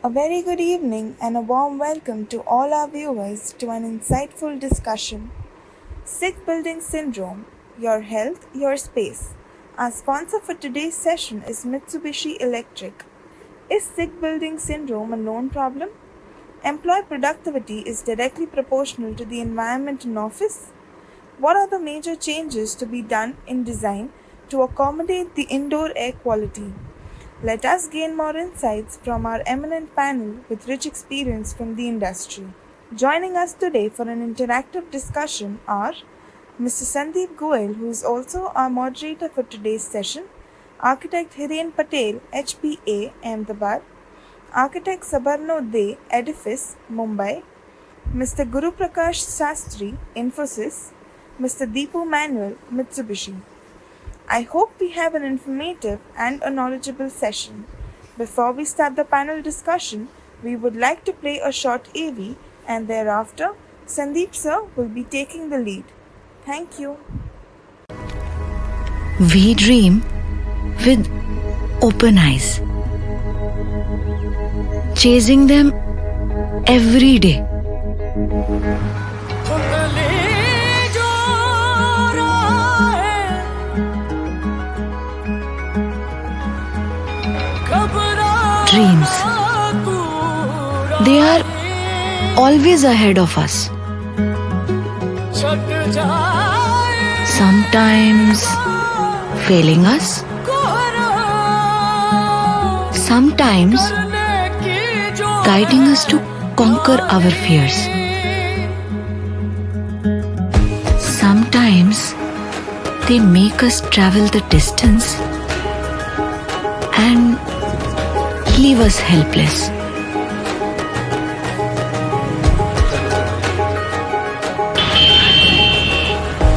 A very good evening and a warm welcome to all our viewers to an insightful discussion. Sick Building Syndrome, Your Health, Your Space. Our sponsor for today's session is Mitsubishi Electric. Is sick building syndrome a known problem? Employee productivity is directly proportional to the environment in office. What are the major changes to be done in design to accommodate the indoor air quality? Let us gain more insights from our eminent panel with rich experience from the industry. Joining us today for an interactive discussion are Mr. Sandeep Goel, who is also our moderator for today's session, Architect Hiren Patel, HPA, Ahmedabad, Architect Sabarno De, Edifice, Mumbai, Mr. Guruprakash Sastry, Infosys, Mr. Dipu Manuel, Mitsubishi. I hope we have an informative and a knowledgeable session. Before we start the panel discussion, we would like to play a short AV and thereafter, Sandeep sir will be taking the lead. Thank you. We dream with open eyes, chasing them every day. Dreams, they are always ahead of us. Sometimes failing us, sometimes guiding us to conquer our fears. Sometimes they make us travel the distance and leave us helpless.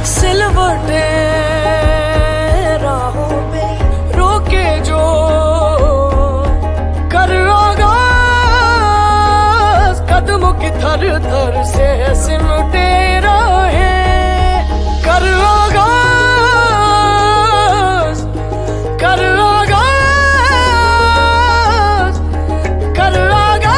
सिलवटे राहों पे रोके जो कर आगाज कदमों की थर थर से सिमटे रहे कर आगाज कर आगाज कर आगाज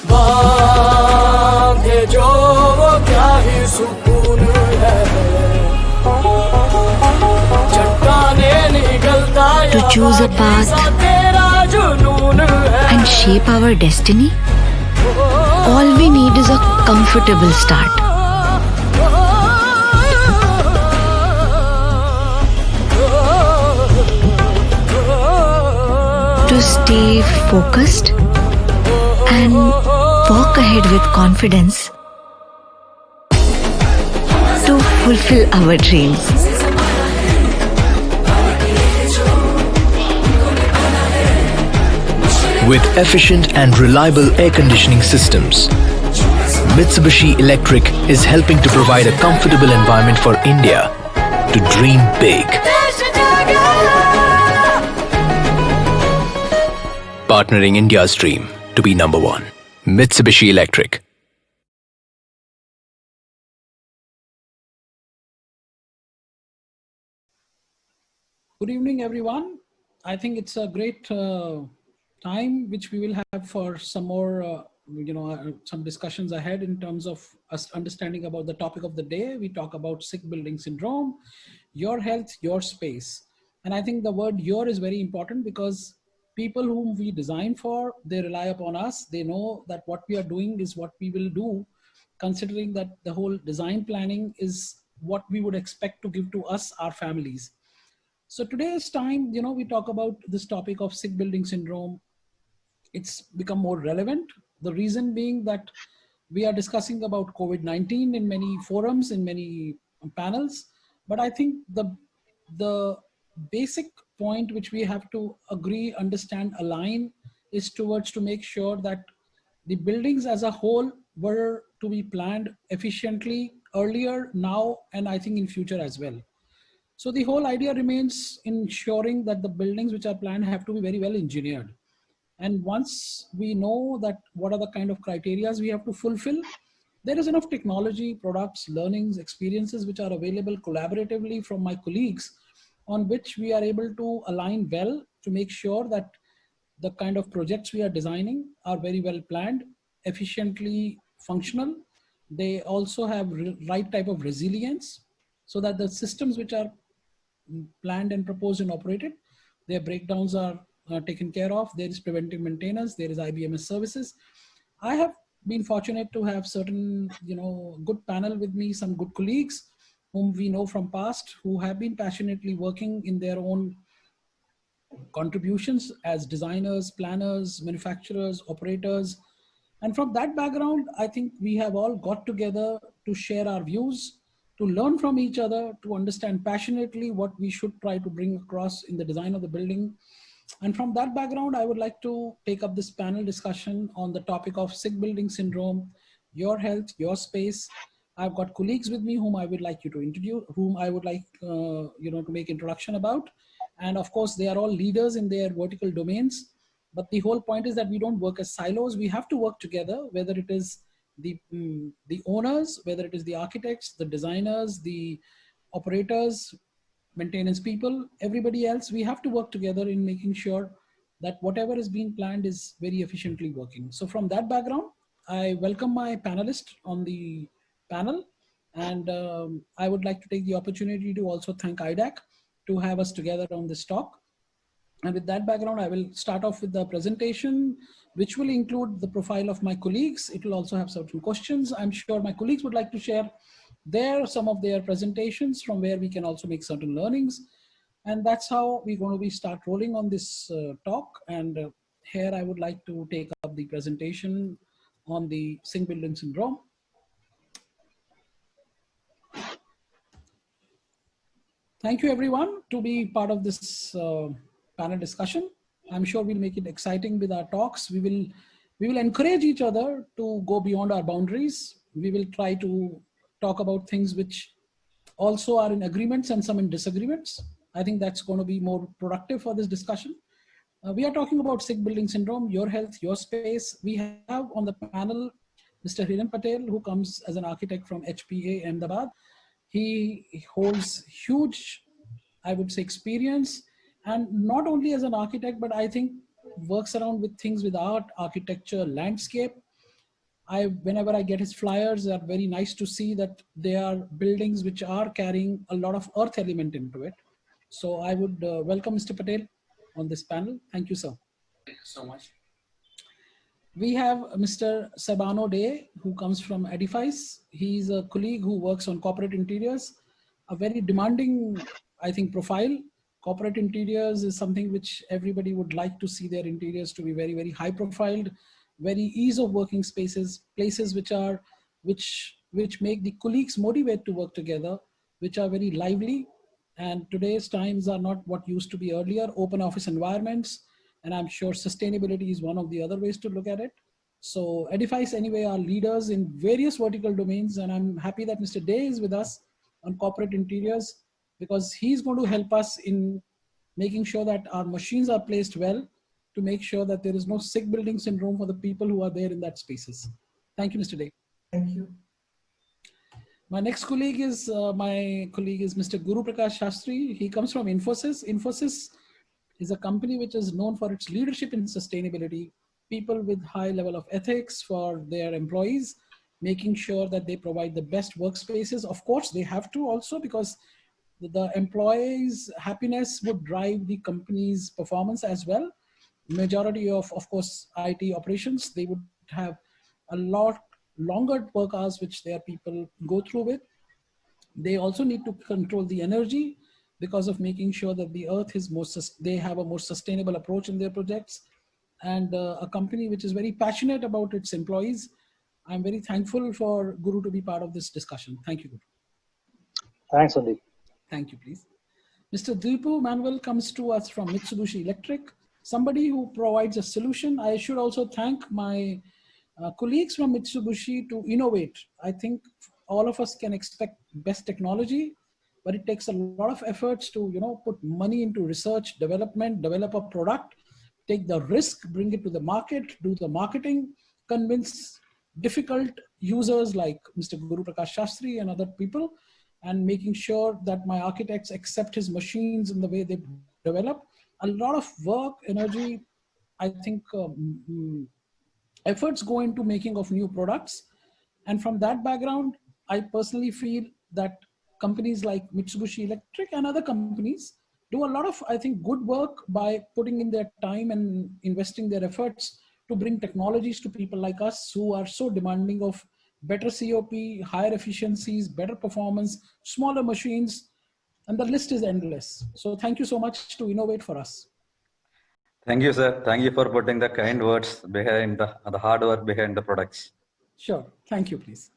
बांधे जो वो क्या ही सुकून है चट्टाने निकलता To choose a path तेरा जुनून है and shape our destiny, all we need is a comfortable start. To stay focused and walk ahead with confidence to fulfill our dreams. With efficient and reliable air conditioning systems, Mitsubishi Electric is helping to provide a comfortable environment for India to dream big. Partnering India's dream to be number one. Mitsubishi Electric. Good evening, everyone. I think it's a great time which we will have for some more, some discussions ahead in terms of us understanding about the topic of the day. We talk about sick building syndrome, your health, your space. And I think the word your is very important because people whom we design for, they rely upon us. They know that what we are doing is what we will do, considering that the whole design planning is what we would expect to give to us, our families. So today's time, we talk about this topic of sick building syndrome. It's become more relevant. The reason being that we are discussing about COVID-19 in many forums, in many panels. But I think the basic point which we have to agree, understand, align is towards to make sure that the buildings as a whole were to be planned efficiently earlier, now, and I think in future as well. So the whole idea remains ensuring that the buildings which are planned have to be very well engineered. And once we know that what are the kind of criteria we have to fulfill, there is enough technology, products, learnings, experiences which are available collaboratively from my colleagues on which we are able to align well to make sure that the kind of projects we are designing are very well planned, efficiently functional. They also have right type of resilience so that the systems which are planned and proposed and operated, their breakdowns are taken care of. There is preventive maintenance, there is IBMS services. I have been fortunate to have certain, good panel with me, some good colleagues whom we know from past, who have been passionately working in their own contributions as designers, planners, manufacturers, operators. And from that background, I think we have all got together to share our views, to learn from each other, to understand passionately what we should try to bring across in the design of the building. And from that background, I would like to take up this panel discussion on the topic of sick building syndrome, your health, your space. I've got colleagues with me whom I would like you to introduce, whom I would like to make introduction about. And of course, they are all leaders in their vertical domains. But the whole point is that we don't work as silos. We have to work together, whether it is the owners, whether it is the architects, the designers, the operators, maintenance people, everybody else. We have to work together in making sure that whatever is being planned is very efficiently working. So from that background, I welcome my panelists on the panel. And I would like to take the opportunity to also thank iDAC to have us together on this talk. And with that background, I will start off with the presentation, which will include the profile of my colleagues. It will also have certain questions. I'm sure my colleagues would like to share some of their presentations from where we can also make certain learnings. And that's how we're going to be start rolling on this talk. And here I would like to take up the presentation on the sick building syndrome. Thank you everyone to be part of this panel discussion. I'm sure we'll make it exciting with our talks. We will encourage each other to go beyond our boundaries. We will try to talk about things which also are in agreements and some in disagreements. I think that's going to be more productive for this discussion. We are talking about sick building syndrome, your health, your space. We have on the panel Mr. Hiren Patel, who comes as an architect from HPA Ahmedabad. He holds huge, I would say, experience, and not only as an architect, but I think works around with things with art, architecture, landscape. Whenever I get his flyers, they are very nice to see that they are buildings which are carrying a lot of earth element into it. So I would welcome Mr. Patel on this panel. Thank you, sir. Thank you so much. We have Mr. Sabarno, who comes from Edifice. He's a colleague who works on corporate interiors, a very demanding, I think, profile. Corporate interiors is something which everybody would like to see their interiors to be very, very high profiled, very ease of working spaces, places which make the colleagues motivate to work together, which are very lively. And today's times are not what used to be earlier, open office environments. And I'm sure sustainability is one of the other ways to look at it. So Edifice anyway are leaders in various vertical domains. And I'm happy that Mr. Day is with us on corporate interiors, because he's going to help us in making sure that our machines are placed well to make sure that there is no sick building syndrome for the people who are there in that spaces. Thank you, Mr. Day. Thank you. My next colleague is Mr. Guruprakash Sastry. He comes from Infosys. Infosys is a company which is known for its leadership in sustainability, people with high level of ethics for their employees, making sure that they provide the best workspaces. Of course, they have to also, because the employees' happiness would drive the company's performance as well. Majority of course, IT operations, they would have a lot longer work hours, which their people go through with. They also need to control the energy because of making sure that the earth is they have a more sustainable approach in their projects. And a company which is very passionate about its employees. I'm very thankful for Guru to be part of this discussion. Thank you, Guru. Thanks, Sandeep. Thank you, please. Mr. Dipu Manuel comes to us from Mitsubishi Electric, somebody who provides a solution. I should also thank my colleagues from Mitsubishi to innovate. I think all of us can expect best technology, but it takes a lot of efforts to put money into research, development, develop a product, take the risk, bring it to the market, do the marketing, convince difficult users like Mr. Guruprakash Sastry and other people, and making sure that my architects accept his machines in the way they develop. A lot of work, energy, I think efforts go into making of new products. And from that background, I personally feel that companies like Mitsubishi Electric and other companies do a lot of, I think, good work by putting in their time and investing their efforts to bring technologies to people like us who are so demanding of better COP, higher efficiencies, better performance, smaller machines, and the list is endless. So thank you so much to innovate for us. Thank you, sir. Thank you for putting the kind words behind the hard work behind the products. Sure. Thank you, please.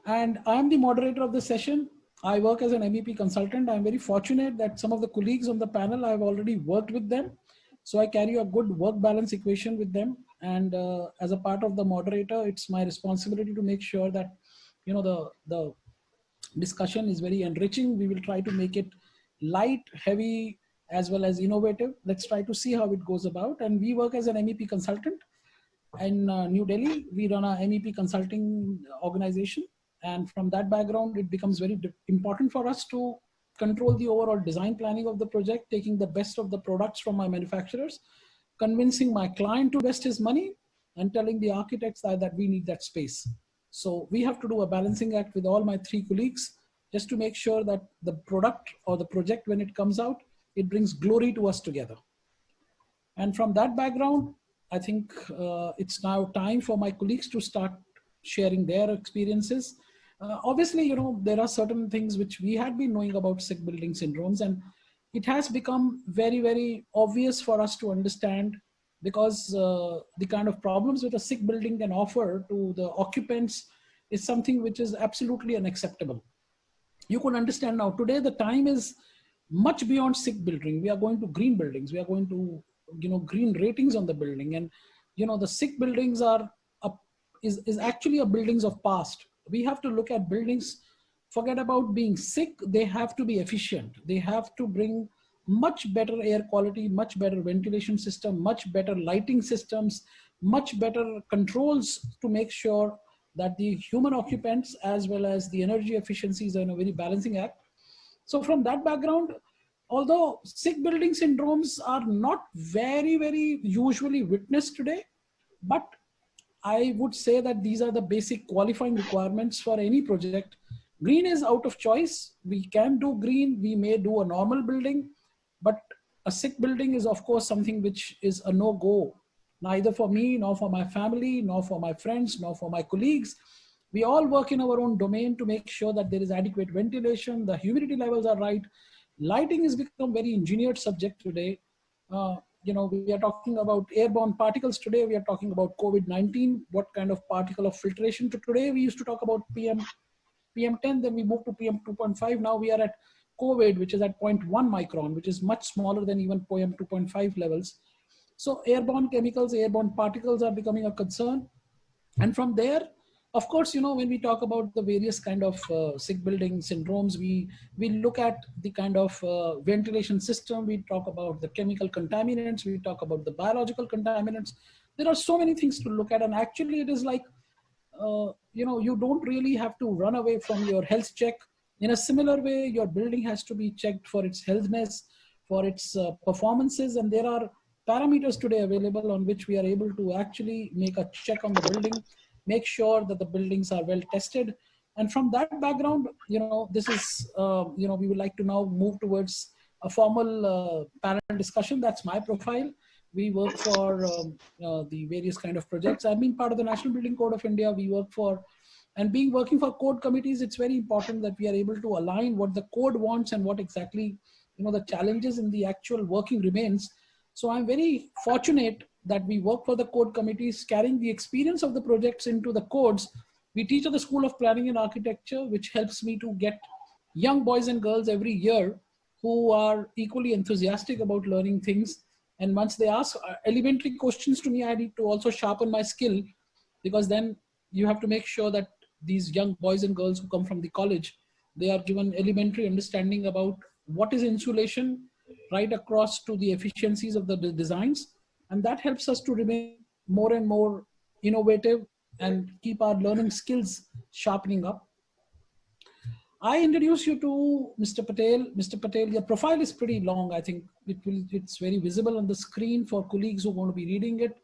And I'm the moderator of the session. I work as an MEP consultant. I'm very fortunate that some of the colleagues on the panel, I've already worked with them. So I carry a good work balance equation with them. And as a part of the moderator, it's my responsibility to make sure that, you know, the discussion is very enriching. We will try to make it light, heavy, as well as innovative. Let's try to see how it goes about. And we work as an MEP consultant. In New Delhi, we run a MEP consulting organization. And from that background, it becomes very important for us to control the overall design planning of the project, taking the best of the products from my manufacturers, convincing my client to invest his money, and telling the architects that we need that space. So we have to do a balancing act with all my three colleagues just to make sure that the product or the project, when it comes out, it brings glory to us together. And from that background, I think it's now time for my colleagues to start sharing their experiences. Obviously, you know, there are certain things which we had been knowing about sick building syndromes, and it has become very, very obvious for us to understand, because the kind of problems which a sick building can offer to the occupants is something which is absolutely unacceptable. You can understand now, today the time is much beyond sick building. We are going to green buildings. We are going to, you know, green ratings on the building. And, you know, the sick buildings are is actually a buildings of past. We have to look at buildings, forget about being sick. They have to be efficient. They have to bring much better air quality, much better ventilation system, much better lighting systems, much better controls to make sure that the human occupants as well as the energy efficiencies are in a very balancing act. So from that background, although sick building syndromes are not very, very usually witnessed today, but I would say that these are the basic qualifying requirements for any project. Green is out of choice. We can do green. We may do a normal building, but a sick building is of course something which is a no-go, neither for me, nor for my family, nor for my friends, nor for my colleagues. We all work in our own domain to make sure that there is adequate ventilation, the humidity levels are right. Lighting has become very engineered subject today. You know, we are talking about airborne particles today. We are talking about COVID-19, what kind of particle of filtration. Today we used to talk about PM10, then we moved to PM 2.5. Now we are at COVID, which is at 0.1 micron, which is much smaller than even PM 2.5 levels. So airborne chemicals, airborne particles are becoming a concern. And from there, of course, you know, when we talk about the various kind of sick building syndromes, we look at the kind of ventilation system, we talk about the chemical contaminants, we talk about the biological contaminants. There are so many things to look at. And actually it is like, you know, you don't really have to run away from your health check. In a similar way, your building has to be checked for its healthness, for its performances. And there are parameters today available on which we are able to actually make a check on the building, make sure that the buildings are well tested. And from that background, you know, this is, you know, we would like to now move towards a formal panel discussion. That's my profile. We work for the various kind of projects. I've been part of the National Building Code of India. We work for, and working for code committees, it's very important that we are able to align what the code wants and what exactly, you know, the challenges in the actual working remains. So I'm very fortunate that we work for the code committees, carrying the experience of the projects into the codes. We teach at the School of Planning and Architecture, which helps me to get young boys and girls every year who are equally enthusiastic about learning things. And once they ask elementary questions to me, I need to also sharpen my skill, because then you have to make sure that these young boys and girls who come from the college, they are given elementary understanding about what is insulation, right across to the efficiencies of the designs. And that helps us to remain more and more innovative and keep our learning skills sharpening up. I introduce you to Mr. Patel. Mr. Patel, your profile is pretty long. I think it's very visible on the screen for colleagues who are going to be reading it.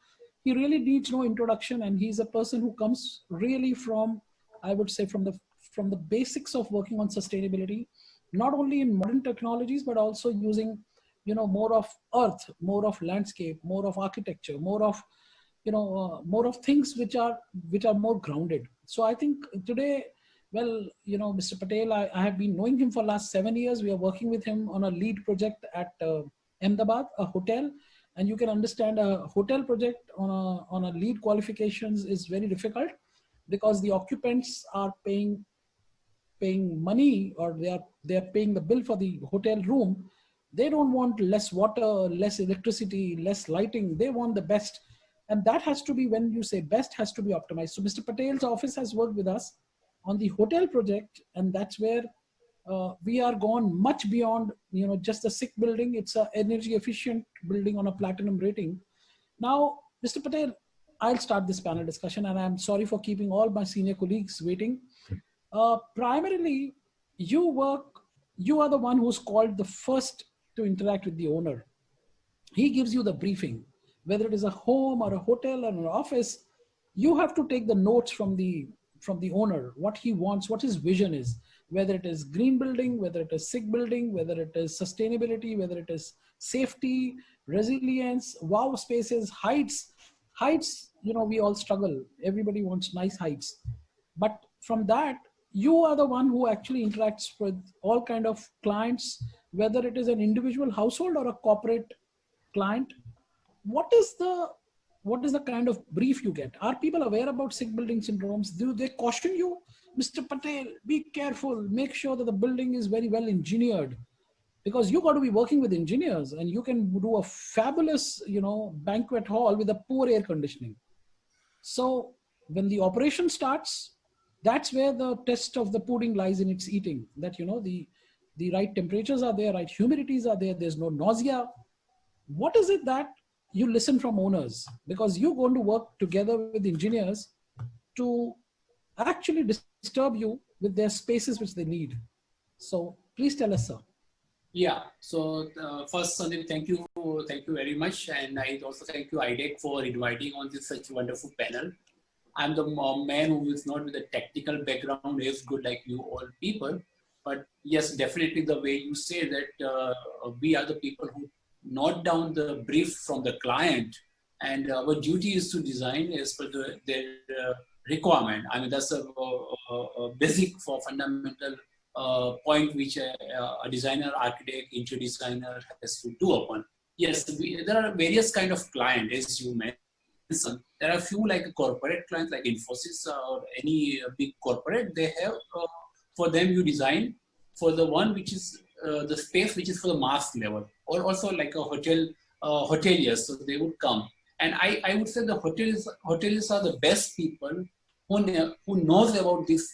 He really needs no introduction, and he's a person who comes really from, I would say, from the basics of working on sustainability, not only in modern technologies, but also using, more of earth, more of landscape, more of architecture, more of, more of things which are more grounded. So I think today, well, Mr. Patel, I have been knowing him for last 7 years. We are working with him on a lead project at Ahmedabad, a hotel. And you can understand a hotel project on a lead qualifications is very difficult because the occupants are paying money, or they are paying the bill for the hotel room. They don't want less water, less electricity, less lighting. They want the best. And that has to be, when you say best, has to be optimized. So Mr. Patel's office has worked with us on the hotel project, and that's where we are gone much beyond, just a sick building. It's an energy efficient building on a platinum rating. Now, Mr. Patel, I'll start this panel discussion, and I'm sorry for keeping all my senior colleagues waiting. Primarily, you are the one who's called the first to interact with the owner. He gives you the briefing, whether it is a home or a hotel or an office. You have to take the notes from the owner, what he wants, what his vision is, whether it is green building, whether it is sick building, whether it is sustainability, whether it is safety, resilience, wow spaces, heights, we all struggle. Everybody wants nice heights. But from that, you are the one who actually interacts with all kind of clients, whether it is an individual household or a corporate client. What is the kind of brief you get? Are people aware about sick building syndromes? Do they caution you, Mr. Patel, be careful, make sure that the building is very well engineered? Because you got to be working with engineers, and you can do a fabulous, banquet hall with a poor air conditioning. So when the operation starts, that's where the test of the pudding lies in its eating. That, the right temperatures are there, right humidities are there, there's no nausea. What is it that you listen from owners? Because you're going to work together with engineers to actually disturb you with their spaces which they need. So please tell us, sir. Yeah. So first, Sandeep, thank you very much, and I also thank you, iDAC, for inviting on this such wonderful panel. I'm the man who is not with a technical background as good like you all people, but yes, definitely the way you say that we are the people who note down the brief from the client, and our duty is to design as per their requirement. I mean, that's a basic for fundamental point which a designer, architect, interior designer has to do upon. Yes, there are various kind of client, as you mentioned. There are a few like corporate clients like Infosys or any big corporate. They have, for them you design for the one which is the space which is for the mass level, or also like a hotel, hoteliers, so they would come. And I would say the hoteliers are the best people who knows about this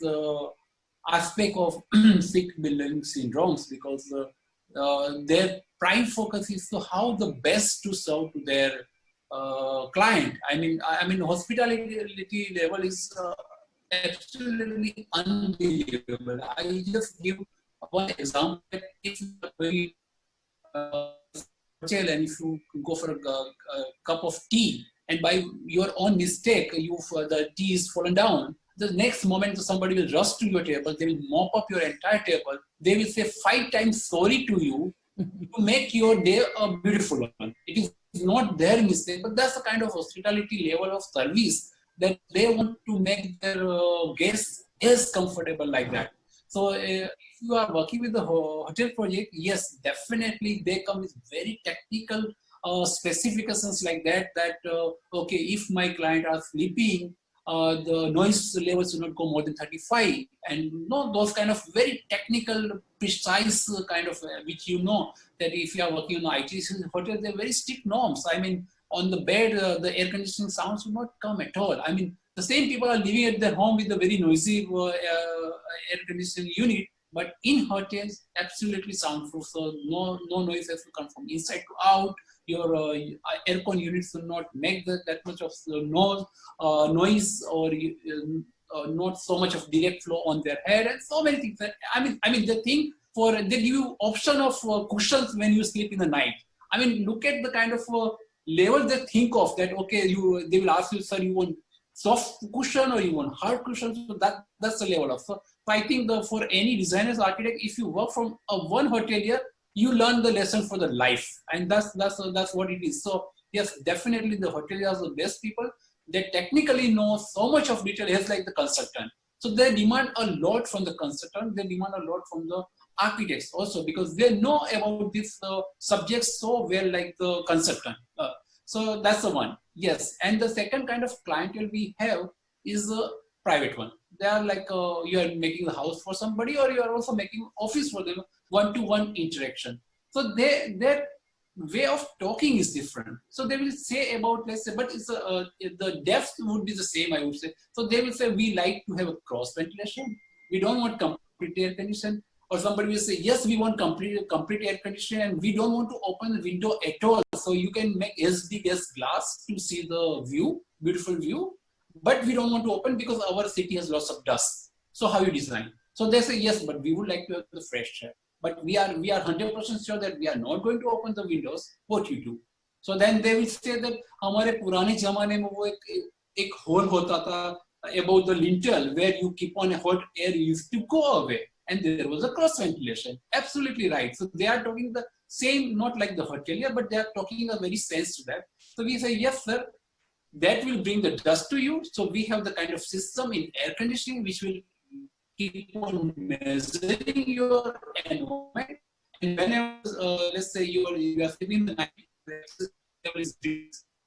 aspect of sick building syndromes, because their prime focus is to how the best to serve to their client. I mean, hospitality level is absolutely unbelievable. I just give one example. If you are very hotel and if you go for a cup of tea, and by your own mistake, the tea is fallen down, the next moment somebody will rush to your table, they will mop up your entire table, they will say 5 times sorry to you to make your day a beautiful one. It is not their mistake, but that's the kind of hospitality level of service that they want to make their guests as comfortable like that. So if you are working with the hotel project, yes, definitely they come with very technical specifications like that, okay, if my client are sleeping, the noise levels should not go more than 35, and those kind of very technical, precise kind of, which that if you are working on IT hotel, they're very strict norms. I mean, on the bed, the air conditioning sounds will not come at all. I mean, the same people are living at their home with a very noisy air conditioning unit, but in hotels, absolutely soundproof. So no noise has to come from inside to out. Your aircon units will not make that much of noise, or not so much of direct flow on their head, and so many things. I mean, the thing they give you option of cushions when you sleep in the night. I mean, look at the kind of level they think of that. Okay, they will ask you, sir, you want soft cushion or you want hard cushion? So that's the level of. So I think for any designers, architect, if you work from one hotelier, you learn the lesson for the life, and that's what it is. So yes, definitely the hoteliers are the best people. They technically know so much of detail, just like the consultant. So they demand a lot from the consultant. They demand a lot from the architects also, because they know about this subject so well, like the consultant. So that's the one. Yes, and the second kind of clientele we have is a private one. They are like you are making the house for somebody, or you are also making office for them, one-to-one interaction. So their way of talking is different. So they will say about, let's say, but it's the depth would be the same, I would say. So they will say, we like to have a cross ventilation. We don't want complete air condition. Or somebody will say, yes, we want complete air conditioning, and we don't want to open the window at all. So you can make as big as glass to see the view, beautiful view, but we don't want to open because our city has lots of dust. So how you design? So they say, yes, but we would like to have the fresh air. But we are 100% sure that we are not going to open the windows. What you do? So then they will say that हमारे पुराने ज़माने में वो एक hole होता था about the lintel where you keep on a hot air used to go away, and there was a cross ventilation. Absolutely right. So they are talking the same, not like the hotelier, but they are talking a very sense to that. So we say, yes, sir, that will bring the dust to you. So we have the kind of system in air conditioning which will keep on measuring your environment. And whenever, let's say you are sleeping in the night,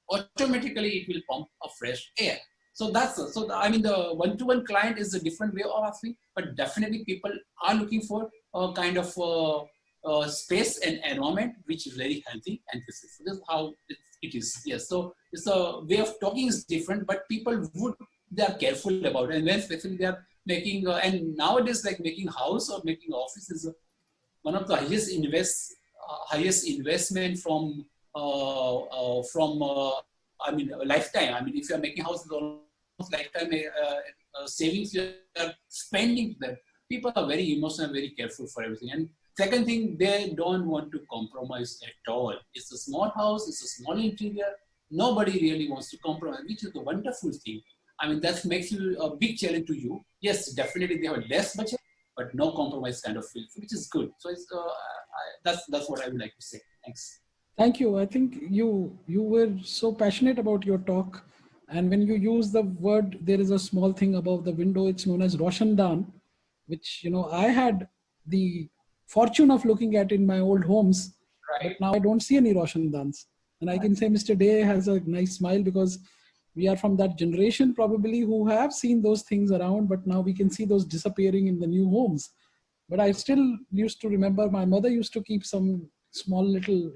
automatically it will pump a fresh air. So I mean, the one-to-one client is a different way of asking, but definitely people are looking for a kind of space and environment which is very healthy, and this is how it is. Yes, so it's a way of talking is different, but people they are careful about it, and when especially they are making and nowadays like making house or making office is one of the highest investment from I mean lifetime. I mean, if you are making houses almost lifetime savings you are spending that. People are very emotional and very careful for everything. And second thing, they don't want to compromise at all. It's a small house, it's a small interior. Nobody really wants to compromise, which is a wonderful thing. I mean, that makes you a big challenge to you. Yes, definitely they have less budget, but no compromise kind of feel, which is good. So it's that's what I would like to say. Thanks. Thank you. I think you were so passionate about your talk, and when you use the word, there is a small thing above the window. It's known as Roshandan, which I had the fortune of looking at in my old homes, right. But now I don't see any Roshandans, and I can say Mr. Day has a nice smile because we are from that generation probably who have seen those things around, but now we can see those disappearing in the new homes. But I still used to remember my mother used to keep some small little,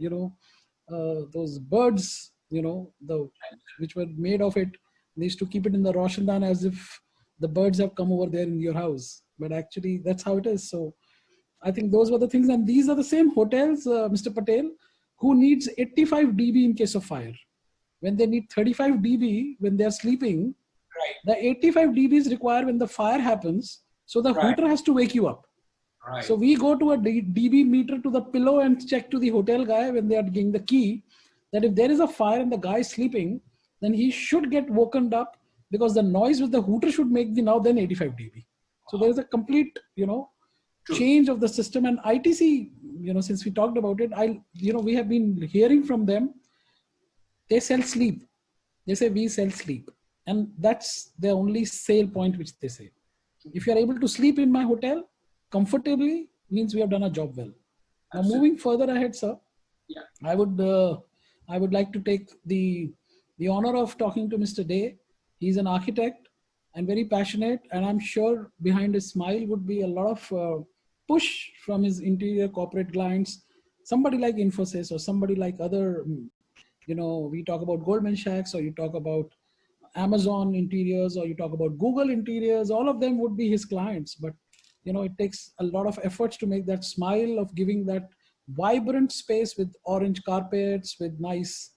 those birds, which were made of it. They used to keep it in the Roshandan as if the birds have come over there in your house. But actually that's how it is. So I think those were the things. And these are the same hotels, Mr. Patel, who needs 85 dB in case of fire. When they need 35 dB when they're sleeping, right. The 85 dB is required when the fire happens. So the hooter has to wake you up. Right. So we go to a dB meter to the pillow and check to the hotel guy when they are giving the key that if there is a fire and the guy is sleeping, then he should get woken up because the noise with the hooter should make the now then 85 dB. So there is a complete, change of the system. And ITC, since we talked about it, we have been hearing from them. They sell sleep. They say we sell sleep. And that's the only sale point which they say. If you are able to sleep in my hotel comfortably, means we have done our job well. Now moving further ahead, sir, yeah. I would like to take the honor of talking to Mr. Day. He's an architect and very passionate, and I'm sure behind his smile would be a lot of push from his interior corporate clients, somebody like Infosys or somebody like other, we talk about Goldman Sachs, or you talk about Amazon interiors, or you talk about Google interiors, all of them would be his clients. But, it takes a lot of efforts to make that smile of giving that vibrant space with orange carpets, with nice,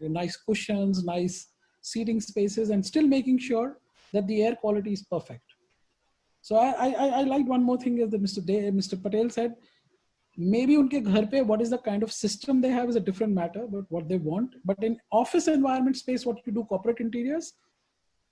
nice cushions, nice seating spaces, and still making sure that the air quality is perfect. So I liked one more thing is that Mr. Patel said, maybe unke ghar pe, what is the kind of system they have is a different matter, but what they want. But in office environment space, what you do, corporate interiors,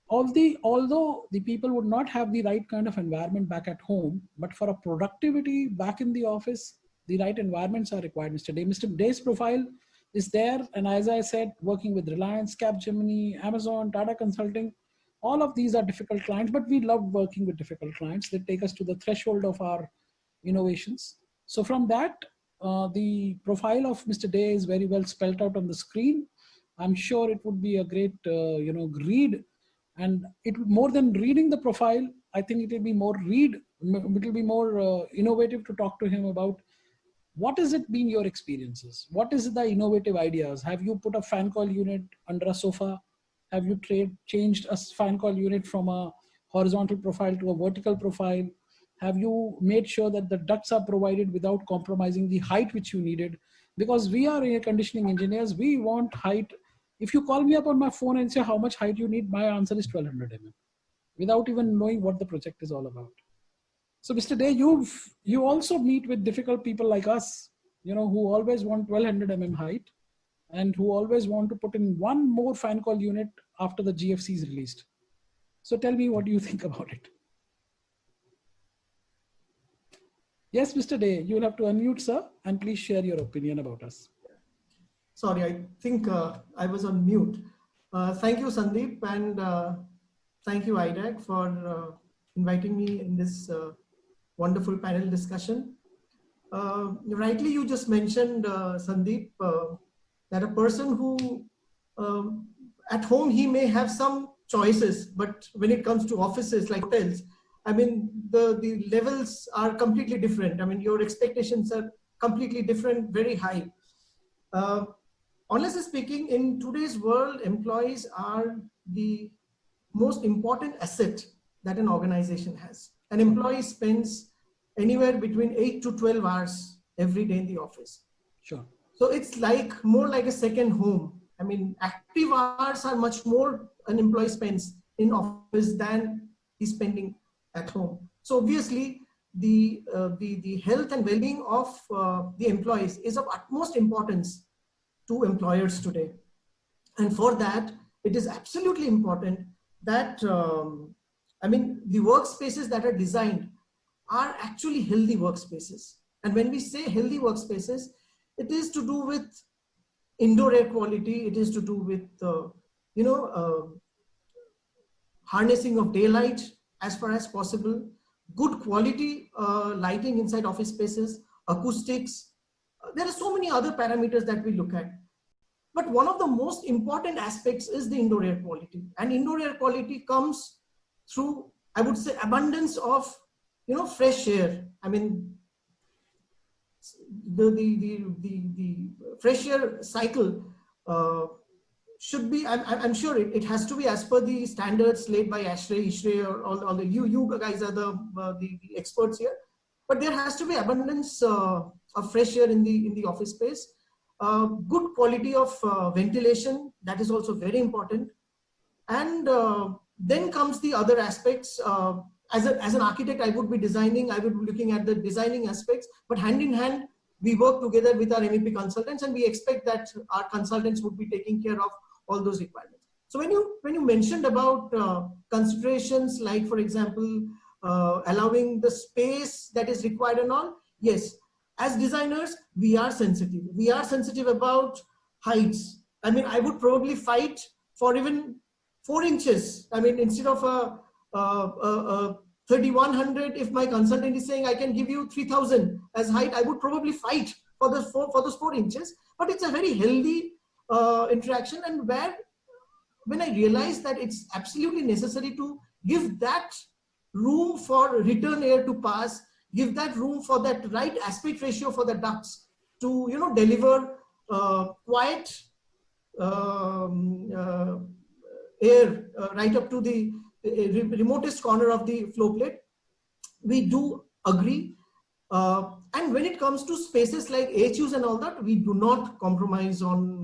although the people would not have the right kind of environment back at home, but for a productivity back in the office, the right environments are required. Mr. Day's profile is there. And as I said, working with Reliance, Capgemini, Amazon, Tata Consulting, all of these are difficult clients, but we love working with difficult clients. They take us to the threshold of our innovations. So from that, the profile of Mr. Day is very well spelled out on the screen. I'm sure it would be a great, read. And it more than reading the profile, I think it will be more innovative to talk to him about what has it been your experiences? What is the innovative ideas? Have you put a fan coil unit under a sofa? Have you changed a fan coil unit from a horizontal profile to a vertical profile? Have you made sure that the ducts are provided without compromising the height which you needed? Because we are air conditioning engineers, we want height. If you call me up on my phone and say how much height you need, my answer is 1200 mm, without even knowing what the project is all about. So Mr. Day, you also meet with difficult people like us, who always want 1200 mm height and who always want to put in one more fan coil unit after the GFC is released. So tell me, what do you think about it? Yes, Mr. Day, you will have to unmute, sir, and please share your opinion about us. Sorry, I think I was on mute. Thank you, Sandeep, and thank you, iDAC, for inviting me in this wonderful panel discussion. Rightly, you just mentioned, Sandeep, that a person who at home, he may have some choices, but when it comes to offices like hotels, I mean, the levels are completely different. I mean, your expectations are completely different, very high. Honestly speaking, in today's world, employees are the most important asset that an organization has. An employee spends anywhere between 8 to 12 hours every day in the office. Sure. So it's more like a second home. I mean, active hours are much more an employee spends in office than he's spending at home. So obviously, the health and well-being of the employees is of utmost importance to employers today. And for that, it is absolutely important that, the workspaces that are designed are actually healthy workspaces. And when we say healthy workspaces, it is to do with indoor air quality, it is to do with, harnessing of daylight as far as possible, good quality lighting inside office spaces, acoustics. There are so many other parameters that we look at. But one of the most important aspects is the indoor air quality. And indoor air quality comes through, I would say, abundance of, fresh air. I mean, the fresh air cycle should be, I'm sure it has to be as per the standards laid by ASHRAE, ISHRAE, or all the, you guys are the experts here. But there has to be abundance of fresh air in the office space. Good quality of ventilation, that is also very important. And then comes the other aspects. As an architect, I would be looking at the designing aspects, but hand in hand, we work together with our MEP consultants, and we expect that our consultants would be taking care of all those requirements. So when you mentioned about considerations like, for example, allowing the space that is required and all, yes, as designers, we are sensitive. We are sensitive about heights. I mean, I would probably fight for even 4 inches. I mean, instead of a 3100, if my consultant is saying I can give you 3000 as height, I would probably fight for those 4 inches. But it's a very healthy interaction, and when I realized that it's absolutely necessary to give that room for return air to pass, give that room for that right aspect ratio for the ducts to deliver quiet air right up to the remotest corner of the flow plate. We do agree. And when it comes to spaces like AHUs and all that, we do not compromise on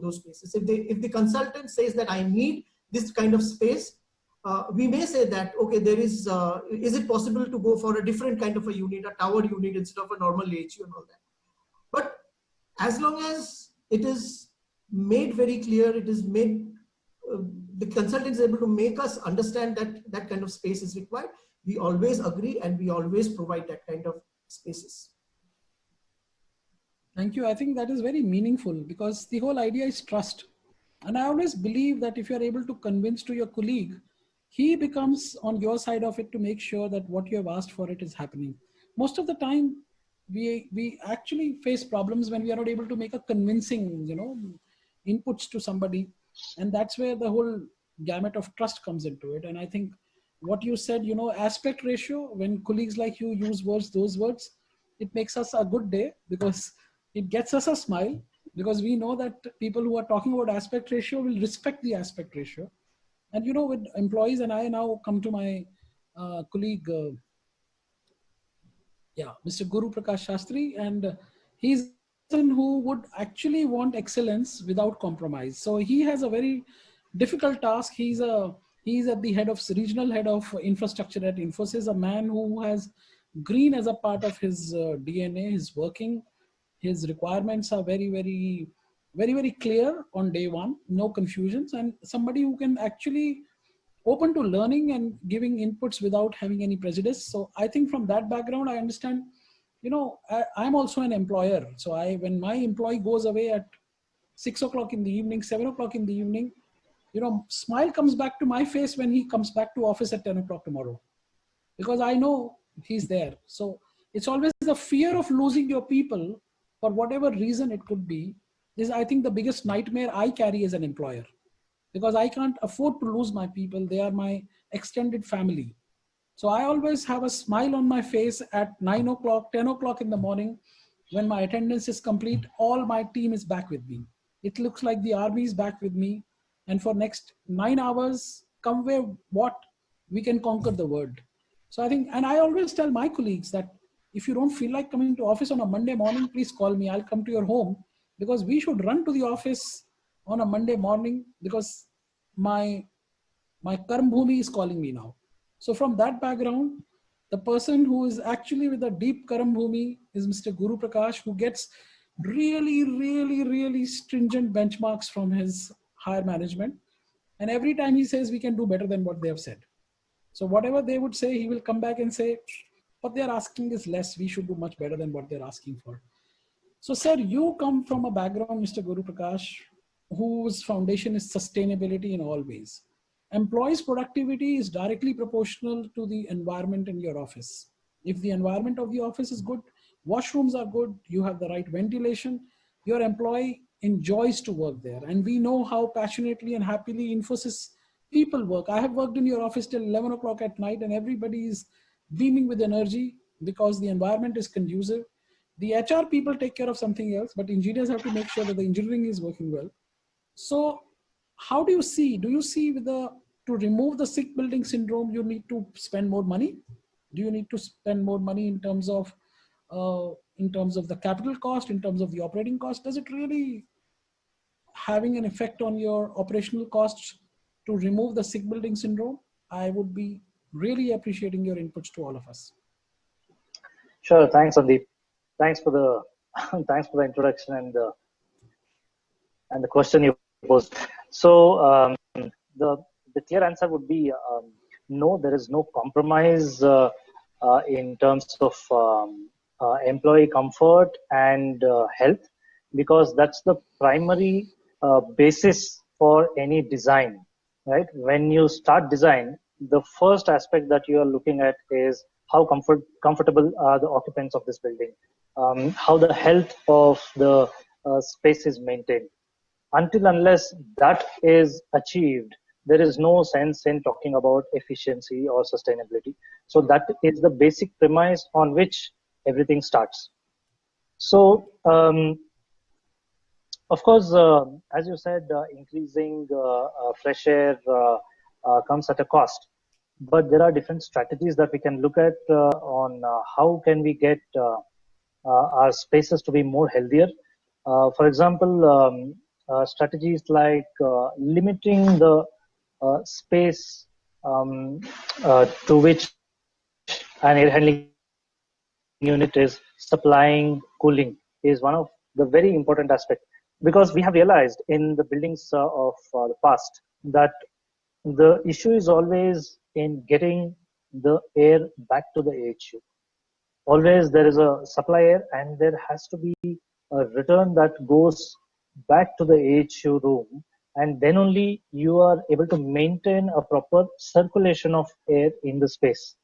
those spaces. If the consultant says that I need this kind of space, we may say that, okay, there is it possible to go for a different kind of a unit, a tower unit instead of a normal AHU and all that. But as long as it is made very clear, it is made, the consultant is able to make us understand that that kind of space is required, we always agree and we always provide that kind of spaces. Thank you. I think that is very meaningful because the whole idea is trust. And I always believe that if you're able to convince to your colleague, he becomes on your side of it to make sure that what you have asked for it is happening. Most of the time, we actually face problems when we are not able to make a convincing, inputs to somebody. And that's where the whole gamut of trust comes into it. And I think what you said, aspect ratio, when colleagues like you use those words, it makes us a good day because it gets us a smile, because we know that people who are talking about aspect ratio will respect the aspect ratio. And with employees, and I now come to my colleague, Mr. Guruprakash Sastry, and he's a person who would actually want excellence without compromise. So he has a very difficult task. He's at the regional head of infrastructure at Infosys, a man who has green as a part of his DNA, his working. His requirements are very, very, very, very clear on day one, no confusions, and somebody who can actually open to learning and giving inputs without having any prejudice. So I think from that background, I understand, I'm also an employer. So when my employee goes away at 6 o'clock in the evening, 7 o'clock in the evening, smile comes back to my face when he comes back to office at 10 o'clock tomorrow, because I know he's there. So it's always the fear of losing your people for whatever reason it could be, is I think the biggest nightmare I carry as an employer, because I can't afford to lose my people. They are my extended family. So I always have a smile on my face at 9 o'clock, 10 o'clock in the morning. When my attendance is complete, all my team is back with me. It looks like the army is back with me. And for next 9 hours, come where what, we can conquer the world. So I think, and I always tell my colleagues that if you don't feel like coming to office on a Monday morning, please call me. I'll come to your home, because we should run to the office on a Monday morning, because my Karm Bhumi is calling me now. So from that background, the person who is actually with a deep Karm Bhumi is Mr. Guruprakash, who gets really, really, really stringent benchmarks from his higher management. And every time he says we can do better than what they have said. So whatever they would say, he will come back and say, what they're asking is less. We should do much better than what they're asking for. So sir, you come from a background, Mr. Guruprakash, whose foundation is sustainability in all ways. Employees' productivity is directly proportional to the environment in your office. If the environment of the office is good, washrooms are good, you have the right ventilation, your employee enjoys to work there. And we know how passionately and happily Infosys people work. I have worked in your office till 11 o'clock at night, and everybody is beaming with energy because the environment is conducive. The HR people take care of something else, but engineers have to make sure that the engineering is working well. So how do you see to remove the sick building syndrome, you need to spend more money? Do you need to spend more money in terms of the capital cost, in terms of the operating cost? Does it really having an effect on your operational costs to remove the sick building syndrome? I would be really appreciating your inputs to all of us. Sure, thanks, Sandeep. Thanks for the thanks for the introduction and the question you posed. So the clear answer would be no. There is no compromise in terms of employee comfort and health, because that's the primary basis for any design, right? When you start design, the first aspect that you are looking at is how comfortable are the occupants of this building, how the health of the space is maintained. Until unless that is achieved, there is no sense in talking about efficiency or sustainability. So that is the basic premise on which everything starts. So of course, as you said, increasing fresh air comes at a cost. But there are different strategies that we can look at on how can we get our spaces to be more healthier. For example, strategies like limiting the space to which an air handling unit is supplying cooling is one of the very important aspects, because we have realized in the buildings of the past that the issue is always in getting the air back to the AHU. Always there is a supply air and there has to be a return that goes back to the AHU room, and then only you are able to maintain a proper circulation of air in the space.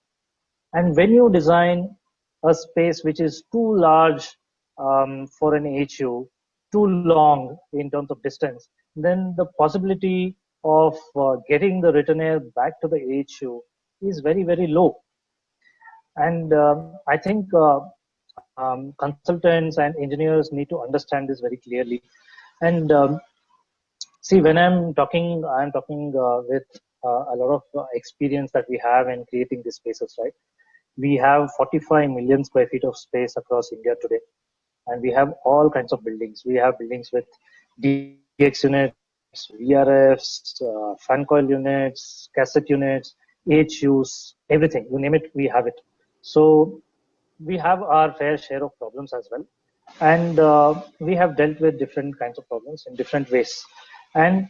And when you design a space which is too large for an AHU, too long in terms of distance, then the possibility of getting the return air back to the AHU is very, very low. And I think consultants and engineers need to understand this very clearly. And see, when I'm talking with a lot of experience that we have in creating these spaces, right? We have 45 million square feet of space across India today, and we have all kinds of buildings. We have buildings with DX units, VRFs, fan coil units, cassette units, AHUs, everything. You name it, we have it. So we have our fair share of problems as well, and we have dealt with different kinds of problems in different ways. And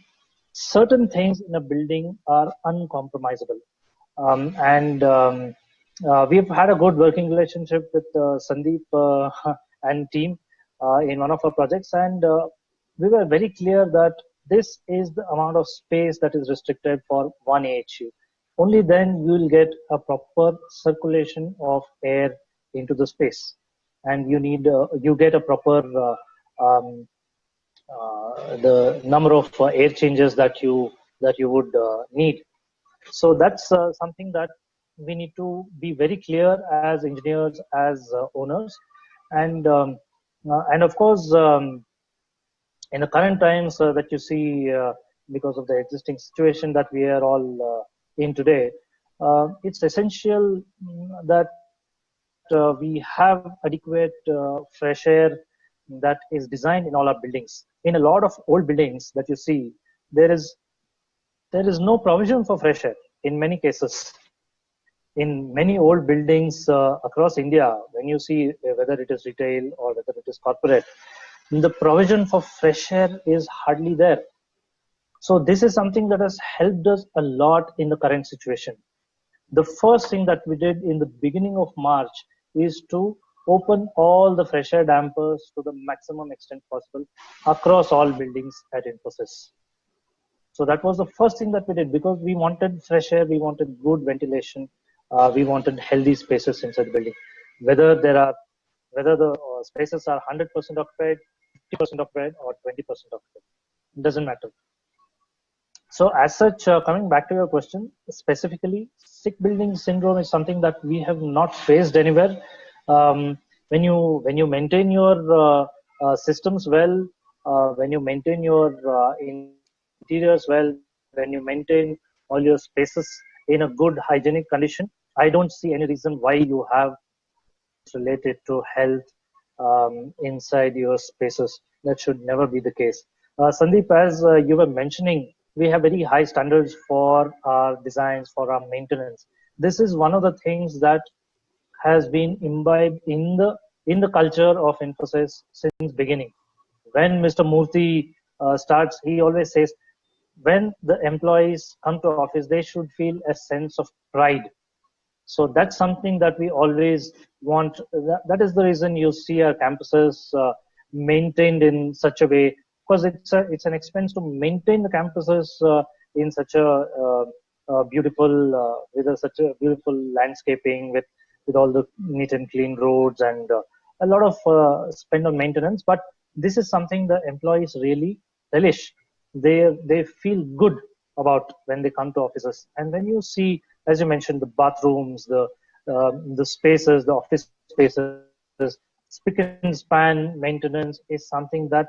certain things in a building are uncompromisable. We've had a good working relationship with Sandeep and team in one of our projects, and we were very clear that this is the amount of space that is restricted for one AHU. Only then you will get a proper circulation of air into the space, and you get a proper the number of air changes that you would need. So that's something that we need to be very clear as engineers, as owners, and of course in the current times that you see because of the existing situation that we are all in today, it's essential that we have adequate fresh air that is designed in all our buildings. In a lot of old buildings that you see, there is no provision for fresh air in many cases. In many old buildings across India, when you see whether it is retail or whether it is corporate, the provision for fresh air is hardly there. So this is something that has helped us a lot in the current situation. The first thing that we did in the beginning of March is to open all the fresh air dampers to the maximum extent possible across all buildings at Infosys. So that was the first thing that we did, because we wanted fresh air, we wanted good ventilation, we wanted healthy spaces inside the building. Whether the spaces are 100% occupied, 50% occupied, or 20% occupied, it doesn't matter. So as such, coming back to your question, specifically, sick building syndrome is something that we have not faced anywhere. When you maintain your systems well, when you maintain your interiors well, when you maintain all your spaces in a good hygienic condition, I don't see any reason why you have related to health inside your spaces. That should never be the case. Sandeep, as you were mentioning, we have very high standards for our designs, for our maintenance. This is one of the things that has been imbibed in the culture of Infosys since beginning. When Mr. Murthy starts, he always says, when the employees come to office, they should feel a sense of pride. So that's something that we always want. That is the reason you see our campuses maintained in such a way, because it's an expense to maintain the campuses in such a beautiful with such a beautiful landscaping with all the neat and clean roads and a lot of spend on maintenance. But this is something the employees really relish. They feel good about when they come to offices. And when you see, as you mentioned, the bathrooms, the spaces, the office spaces, spick and span maintenance is something that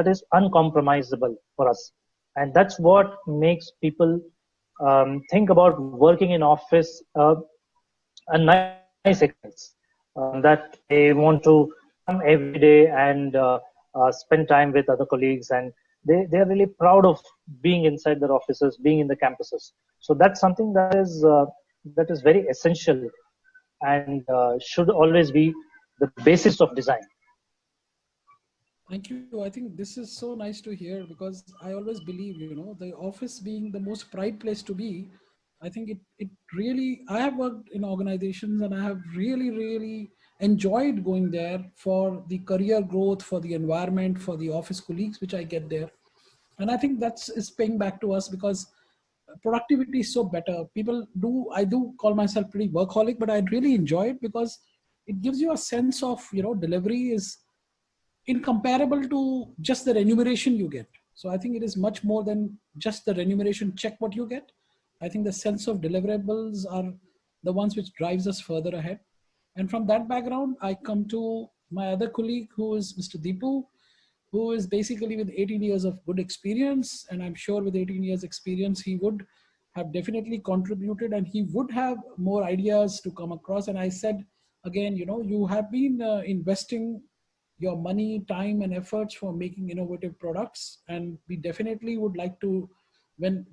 is uncompromisable for us, and that's what makes people think about working in office a nice experience, that they want to come every day and spend time with other colleagues, and they are really proud of being inside their offices, being in the campuses. So that's something that is very essential and should always be the basis of design. Thank you. I think this is so nice to hear, because I always believe, the office being the most pride place to be. I think it really, I have worked in organizations and I have really, really enjoyed going there for the career growth, for the environment, for the office colleagues, which I get there. And I think is paying back to us, because productivity is so better. I do call myself pretty workaholic, but I really enjoy it because it gives you a sense of, delivery is incomparable to just the remuneration you get. So I think it is much more than just the remuneration check what you get. I think the sense of deliverables are the ones which drives us further ahead. And from that background, I come to my other colleague, who is Mr. Dipu, who is basically with 18 years of good experience. And I'm sure with 18 years experience, he would have definitely contributed and he would have more ideas to come across. And I said, again, you have been investing your money, time, and efforts for making innovative products. And we definitely would like to, when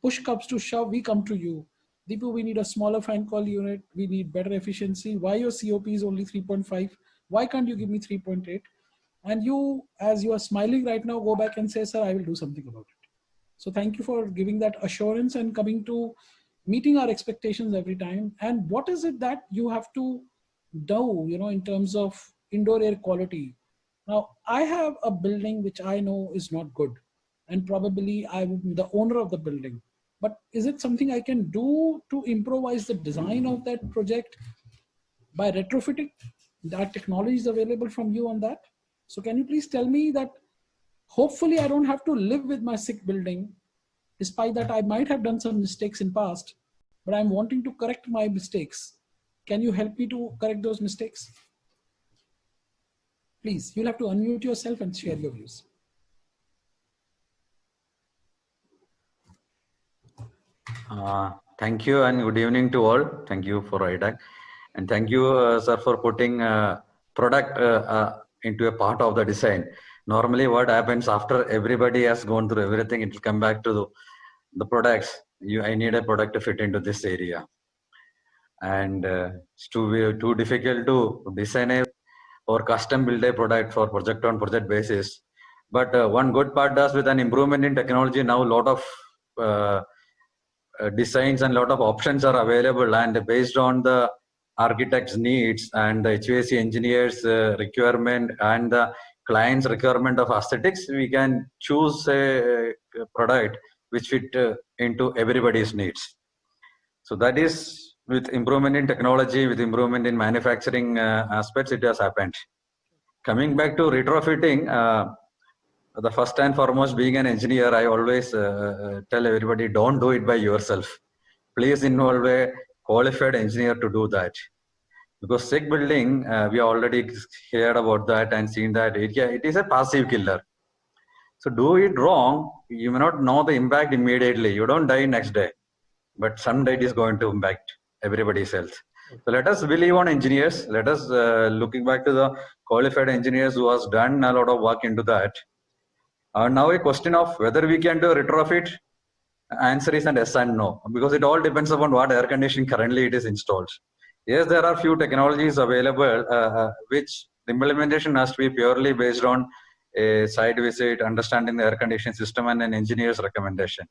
push comes to shove, we come to you. Dipu, we need a smaller fine call unit. We need better efficiency. Why your COP is only 3.5? Why can't you give me 3.8? And you, as you are smiling right now, go back and say, sir, I will do something about it. So thank you for giving that assurance and coming to meeting our expectations every time. And what is it that you have to do, in terms of indoor air quality? Now, I have a building which I know is not good, and probably I'm the owner of the building. But is it something I can do to improvise the design of that project by retrofitting? That technology is available from you on that. So can you please tell me that hopefully I don't have to live with my sick building, despite that I might have done some mistakes in past, but I'm wanting to correct my mistakes. Can you help me to correct those mistakes? Please, you'll have to unmute yourself and share your views. Thank you and good evening to all. Thank you for iDAC. And thank you, sir, for putting product into a part of the design. Normally what happens after everybody has gone through everything, it will come back to the products. I need a product to fit into this area. And it's too difficult to design or custom build a product for project on project basis. But one good part does with an improvement in technology, now a lot of designs and a lot of options are available, and based on the architect's needs and the HVAC engineers requirement and the client's requirement of aesthetics, we can choose a product which fit into everybody's needs. So that is with improvement in technology, with improvement in manufacturing aspects, it has happened. Coming back to retrofitting, the first and foremost, being an engineer, I always tell everybody, don't do it by yourself. Please involve a qualified engineer to do that. Because sick building, we already heard about that and seen that it is a passive killer. So do it wrong, you may not know the impact immediately. You don't die next day, but someday it is going to impact everybody's health. So let us believe on engineers. Let us looking back to the qualified engineers who has done a lot of work into that. Now a question of whether we can do retrofit, answer is an yes and no, because it all depends upon what air conditioning currently it is installed. Yes, there are few technologies available which the implementation has to be purely based on a site visit, understanding the air conditioning system and an engineer's recommendation.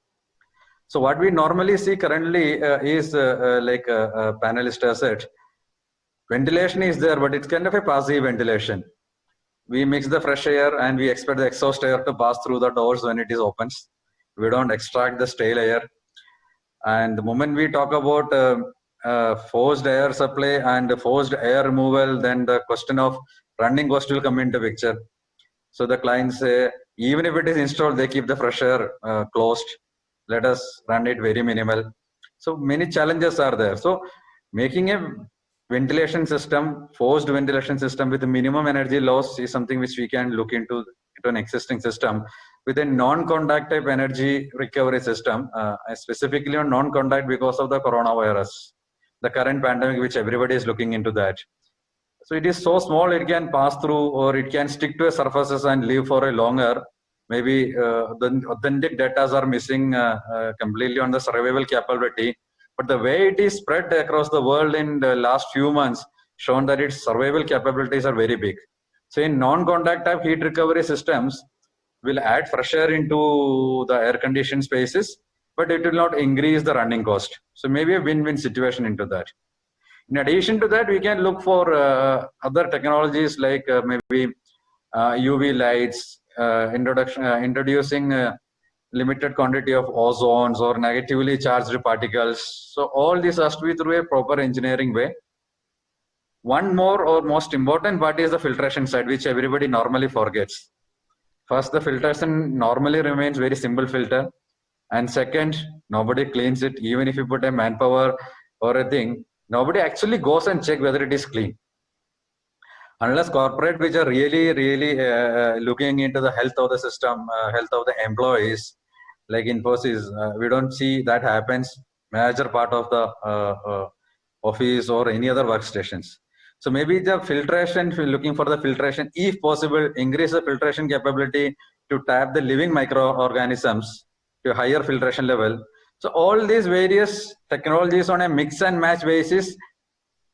So what we normally see currently is like a panelist has said, ventilation is there, but it's kind of a passive ventilation. We mix the fresh air and we expect the exhaust air to pass through the doors when it is opens. We don't extract the stale air. And the moment we talk about forced air supply and forced air removal, then the question of running cost will come into picture. So the clients say, even if it is installed, they keep the fresh air closed. Let us run it very minimal. So many challenges are there. So making a ventilation system, forced ventilation system with a minimum energy loss is something which we can look into an existing system with a non-contact type energy recovery system, specifically on non-contact because of the coronavirus, the current pandemic, which everybody is looking into that. So it is so small, it can pass through or it can stick to surfaces and live for a longer maybe the authentic data are missing completely on the survival capability. But the way it is spread across the world in the last few months shown that its survival capabilities are very big. So in non-contact type heat recovery systems will add fresh air into the air conditioned spaces, but it will not increase the running cost. So maybe a win-win situation into that. In addition to that, we can look for other technologies like maybe UV lights, introducing limited quantity of ozones or negatively charged particles. So all this has to be through a proper engineering way. One more or most important part is the filtration side, which everybody normally forgets. First, the filtration normally remains very simple filter. And second, nobody cleans it. Even if you put a manpower or a thing, nobody actually goes and check whether it is clean. Unless corporate which are really looking into the health of the system, health of the employees, like Infosys, we don't see that happens major part of the office or any other workstations. So maybe the filtration, if you're looking for the filtration, if possible, increase the filtration capability to tap the living microorganisms to higher filtration level. So all these various technologies on a mix and match basis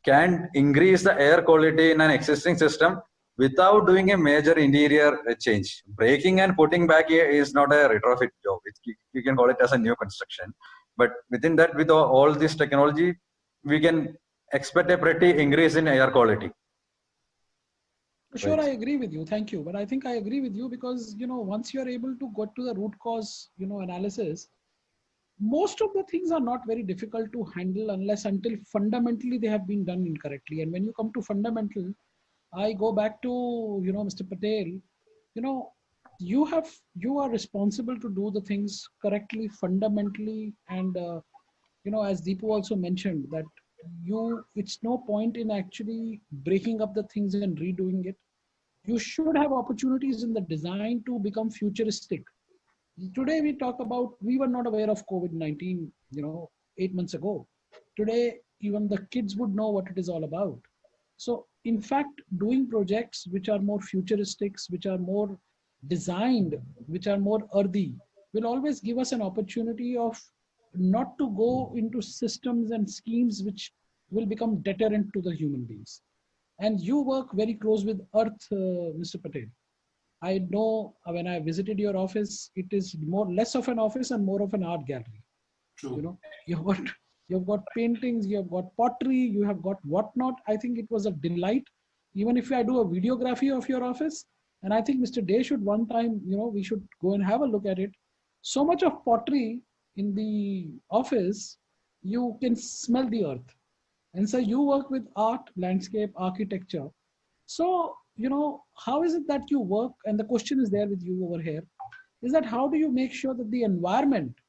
can increase the air quality in an existing system without doing a major interior change. Breaking and putting back here is not a retrofit job. You can call it as a new construction. But within that, with all this technology, we can expect a pretty increase in air quality. Sure, I agree with you. Thank you. But I think I agree with you because, once you're able to go to the root cause, analysis, most of the things are not very difficult to handle until fundamentally they have been done incorrectly. And when you come to fundamental, I go back to, Mr. Patel, you are responsible to do the things correctly, fundamentally. And, as Dipu also mentioned that it's no point in actually breaking up the things and redoing it. You should have opportunities in the design to become futuristic. Today we talk about, we were not aware of COVID-19, 8 months ago. Today, even the kids would know what it is all about. So in fact, doing projects which are more futuristic, which are more designed, which are more earthy, will always give us an opportunity of not to go into systems and schemes which will become deterrent to the human beings. And you work very close with Earth, Mr. Patel. I know when I visited your office, it is less of an office and more of an art gallery. True. You've got paintings, you've got pottery, you have got whatnot. I think it was a delight. Even if I do a videography of your office, and I think Mr. Day should one time, we should go and have a look at it. So much of pottery in the office, you can smell the earth. And so you work with art, landscape, architecture. So, how is it that you work? And the question is there with you over here, is that how do you make sure that the environment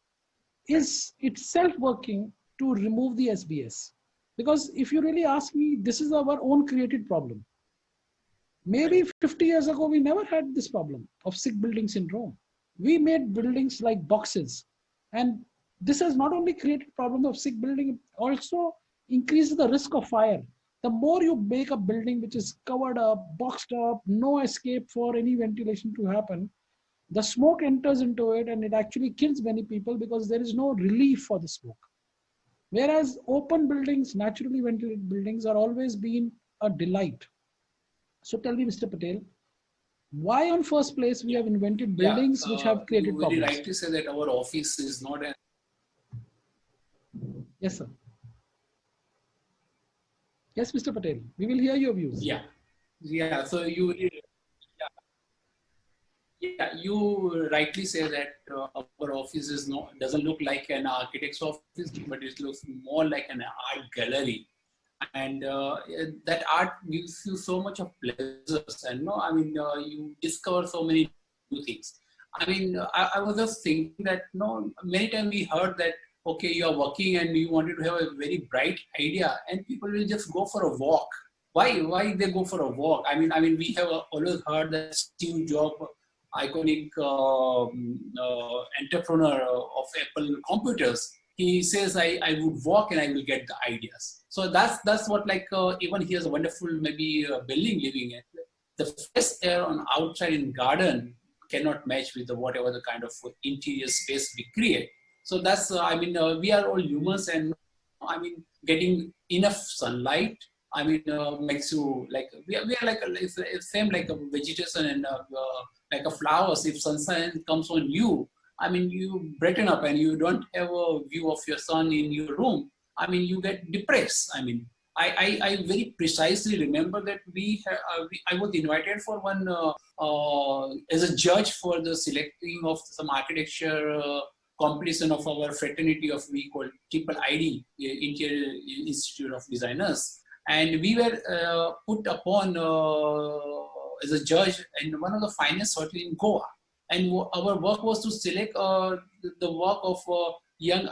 is itself working to remove the SBS? Because if you really ask me, this is our own created problem. Maybe 50 years ago, we never had this problem of sick building syndrome. We made buildings like boxes. And this has not only created problem of sick building, it also increases the risk of fire. The more you make a building which is covered up, boxed up, no escape for any ventilation to happen, the smoke enters into it and it actually kills many people because there is no relief for the smoke. Whereas open buildings, naturally ventilated buildings are always been a delight. So tell me, Mr. Patel, why on first place we have invented buildings which have created problems? You very rightly say that our office is not a... Yes, sir. Yes, Mr. Patel, we will hear your views. Yeah. So you rightly say that our office is doesn't look like an architect's office, but it looks more like an art gallery. And that art gives you so much of pleasures, and you discover so many new things. I was just thinking that many times we heard that, okay, you are working and you wanted to have a very bright idea, and people will just go for a walk. Why they go for a walk? We have always heard that Steve Jobs, iconic entrepreneur of Apple computers, he says, I would walk and I will get the ideas. So that's what, even he has a wonderful building living in. The fresh air on outside in garden cannot match with whatever the kind of interior space we create. So that's, we are all humans, and getting enough sunlight, makes you like, we are like, it's same like a vegetation and like a flowers. If sunshine comes on you, you brighten up and you don't have a view of your sun in your room. You get depressed. I very precisely remember that I was invited for one as a judge for the selecting of some architecture competition of our fraternity of we call Triple ID, Interior Institute of Designers, and we were put upon as a judge in one of the finest hotels in Goa, and our work was to select the work of young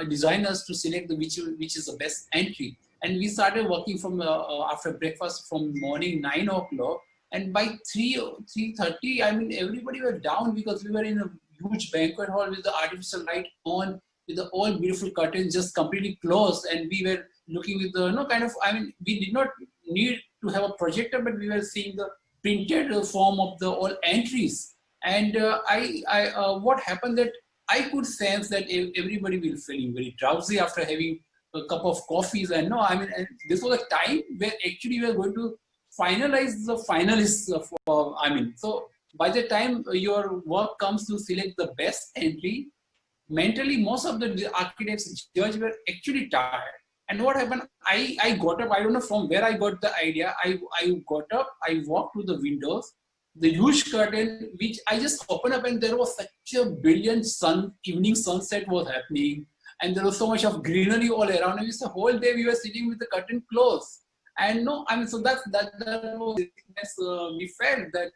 designers to select which is the best entry. And we started working from after breakfast from morning 9 o'clock, and by 3:30, everybody were down because we were in a huge banquet hall with the artificial light on, with the all beautiful curtains just completely closed, and we were looking with the we did not need to have a projector, but we were seeing the printed form of the all entries. And what happened that I could sense that everybody will feeling very drowsy after having a cup of coffees, and and this was a time where actually we were going to finalize the finalists so by the time your work comes to select the best entry, mentally most of the architects judges were actually tired. And what happened, I got up, I don't know from where I got the idea, I got up, I walked to the windows, the huge curtain which I just opened up, and there was such a brilliant evening sunset was happening, and there was so much of greenery all around, and the whole day we were sitting with the curtain closed. And so that was we felt that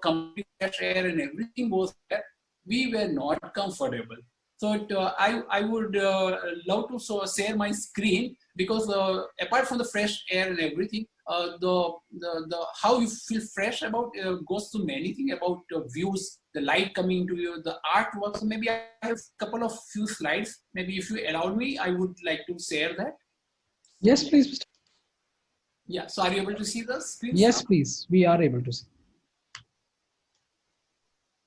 complete fresh air and everything was there, we were not comfortable. So I would love to share my screen, because apart from the fresh air and everything, the how you feel fresh about goes to many things about views, the light coming to you, the artwork. So maybe I have a couple of few slides. Maybe if you allow me, I would like to share that. Yes, please, Mr. Yeah. So are you able to see the screen? Yes, please. We are able to see.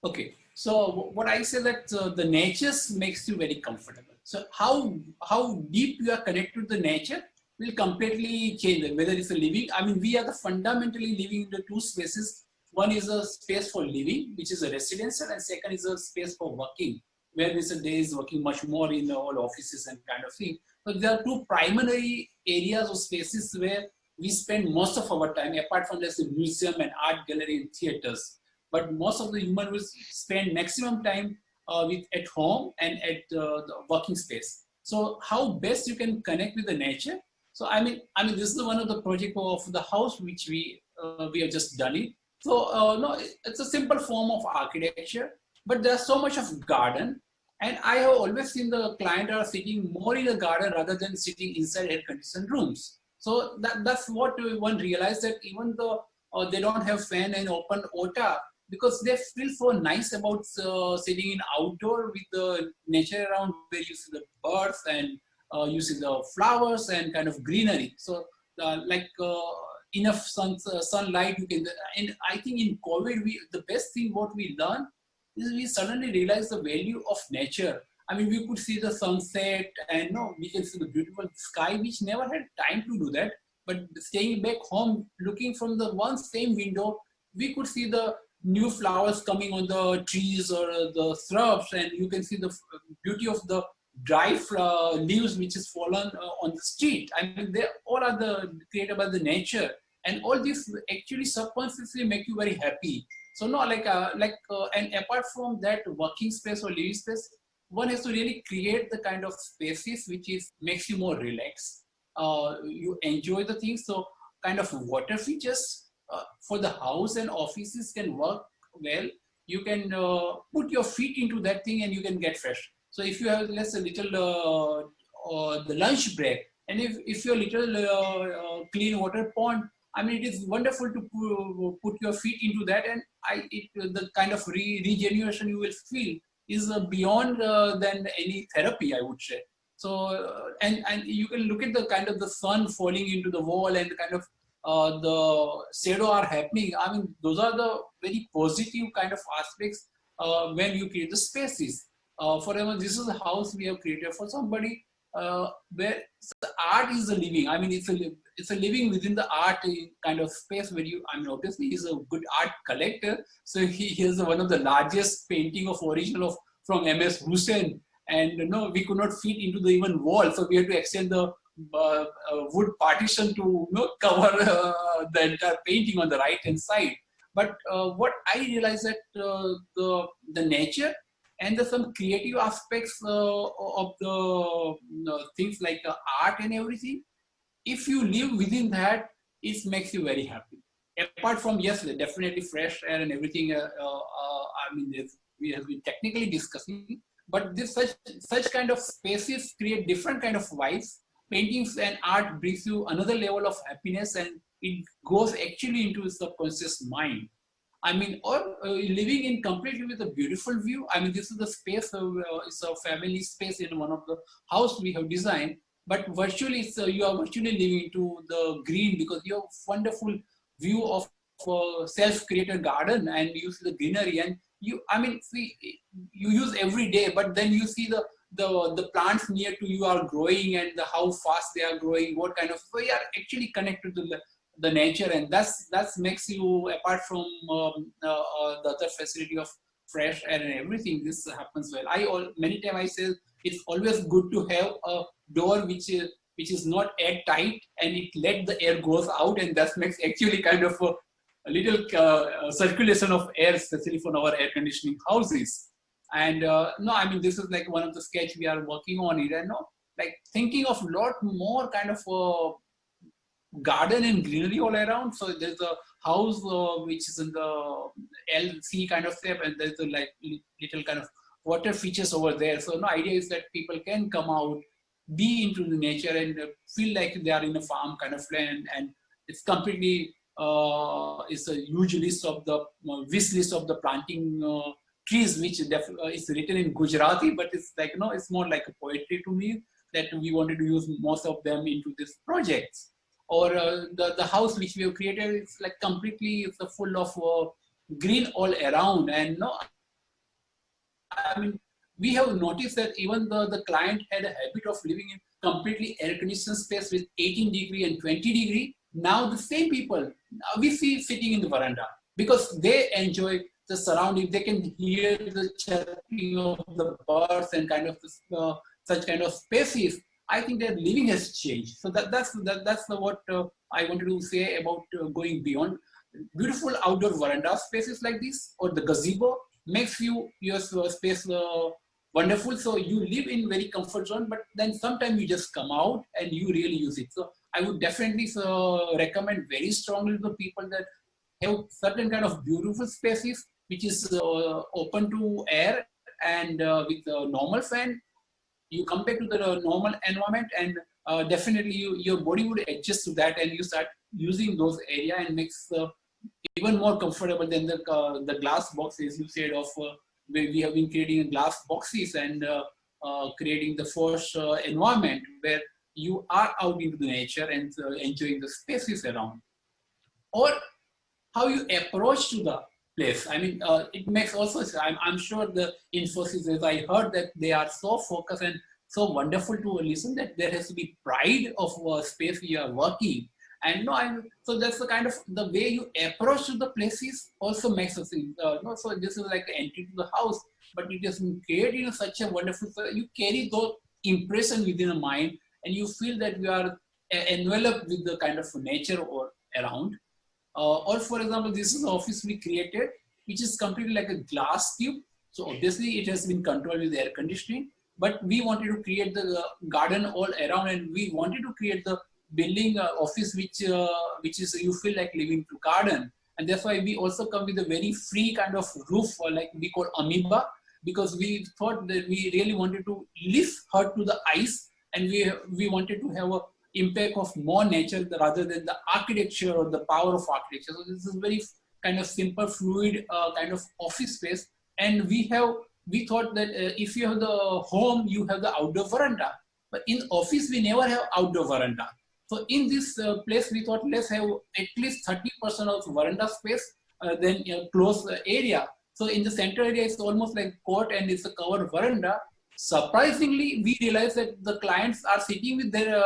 Okay. So what I say that the nature makes you very comfortable. So how deep you are connected to the nature will completely change it, whether it's a living. We are fundamentally living in the two spaces. One is a space for living, which is a residential, and second is a space for working, where Mr. Day is working much more in all offices and kind of thing. But there are two primary areas or spaces where we spend most of our time, apart from let's say museum and art gallery and theaters. But most of the human will spend maximum time at home and at the working space. So how best you can connect with the nature? So this is one of the project of the house which we have just done it. So no, it's a simple form of architecture, but there's so much of garden. And I have always seen the client are sitting more in the garden rather than sitting inside air-conditioned rooms. So that's what one realized, that even though they don't have fan and open OTA, because they feel so nice about sitting in outdoor with the nature around, where you see the birds and you see the flowers and kind of greenery. So enough sunlight you can. And I think in COVID, the best thing what we learned is we suddenly realized the value of nature. We could see the sunset, and we can see the beautiful sky, which never had time to do that. But staying back home, looking from the one same window, we could see the new flowers coming on the trees or the shrubs, and you can see the beauty of the dry leaves which is fallen on the street. They all are created by the nature, and all these actually subconsciously make you very happy. So and apart from that working space or living space, one has to really create the kind of spaces which makes you more relaxed. You enjoy the things. So kind of water features for the house and offices can work well. You can put your feet into that thing and you can get fresh. So if you have a little the lunch break, and if your little clean water pond, it is wonderful to put your feet into that, and the kind of regeneration you will feel is beyond than any therapy, I would say. So and you can look at the kind of the sun falling into the wall and the kind of the shadow are happening. I mean, those are the very positive kind of aspects when you create the spaces. For example, this is a house we have created for somebody where the art is a living. I mean, it's a living within the art kind of space where you, I mean, obviously he's a good art collector. So he is one of the largest painting of original of from MS Hussain. And we could not fit into the even wall. So we had to extend the wood partition to cover the entire painting on the right hand side. But what I realized that the nature and some creative aspects of the things like art and everything, if you live within that, it makes you very happy. Apart from, yes, definitely fresh air and everything, I mean, we have been technically discussing, but this such kind of spaces create different kind of vibes. Paintings and art brings you another level of happiness, and it goes actually into the subconscious mind. I mean, or living in completely with a beautiful view. I mean, this is the space, it's a family space in one of the house we have designed, but virtually you are virtually living into the green because you have wonderful view of self-created garden, and you see the greenery, and I mean, see, you use every day, but then you see the plants near to you are growing and how fast they are growing, what kind of, so you are actually connected to the nature, and that makes you, apart from the other facility of fresh air and everything, this happens well. Many times I say it's always good to have a door which is not airtight and it let the air goes out, and that makes actually kind of a little circulation of air, especially for our air conditioning houses. And I mean, this is like one of the sketch we are working on it, and like thinking of a lot more kind of garden and greenery all around. So there's a house which is in the LC kind of shape, and there's a like little kind of water features over there. So the idea is that people can come out, be into the nature, and feel like they are in a farm kind of land. And it's completely it's a huge list of the wish list of the planting trees, which is written in Gujarati, but it's like it's more like a poetry to me, that we wanted to use most of them into these projects. Or the house which we have created, it's like completely full of green all around. And I mean, we have noticed that even the client had a habit of living in completely air conditioned space with 18° and 20°. Now the same people we see sitting in the veranda because they enjoy the surrounding. They can hear the chirping of the birds and kind of such kind of spaces. I think their living has changed. So that's what I wanted to say about going beyond. Beautiful outdoor veranda spaces like this, or the gazebo, makes your space wonderful. So you live in very comfort zone, but then sometimes you just come out and you really use it. So I would definitely recommend very strongly to people that have certain kind of beautiful spaces which is open to air and with a normal fan. You come back to the normal environment, and definitely your body would adjust to that, and you start using those area, and makes even more comfortable than the glass boxes you said of where we have been creating glass boxes and creating the forced environment where you are out into the nature and enjoying the spaces around. Or how you approach to the place. I mean, it makes also, I'm sure the Infosys, as I heard that they are so focused and so wonderful to listen, that there has to be pride of space you are working. And so that's the kind of, the way you approach to the places also makes us, so this is like the entry to the house, but it has been created in such a wonderful, you carry those impression within a mind, and you feel that you are enveloped with the kind of nature or around. Or for example, this is the office we created, which is completely like a glass tube. So obviously it has been controlled with air conditioning, but we wanted to create the garden all around, and we wanted to create the building office which is you feel like living through garden. And that's why we also come with a very free kind of roof, or like we call amoeba, because we thought that we really wanted to lift her to the ice, and we wanted to have a impact of more nature rather than the architecture or the power of architecture. So this is very kind of simple, fluid kind of office space. And we thought that if you have the home, you have the outdoor veranda, but in office we never have outdoor veranda. So in this place, we thought let's have at least 30% of veranda space, then close area. So in the center area, it's almost like court and it's a covered veranda. Surprisingly, we realized that the clients are sitting with their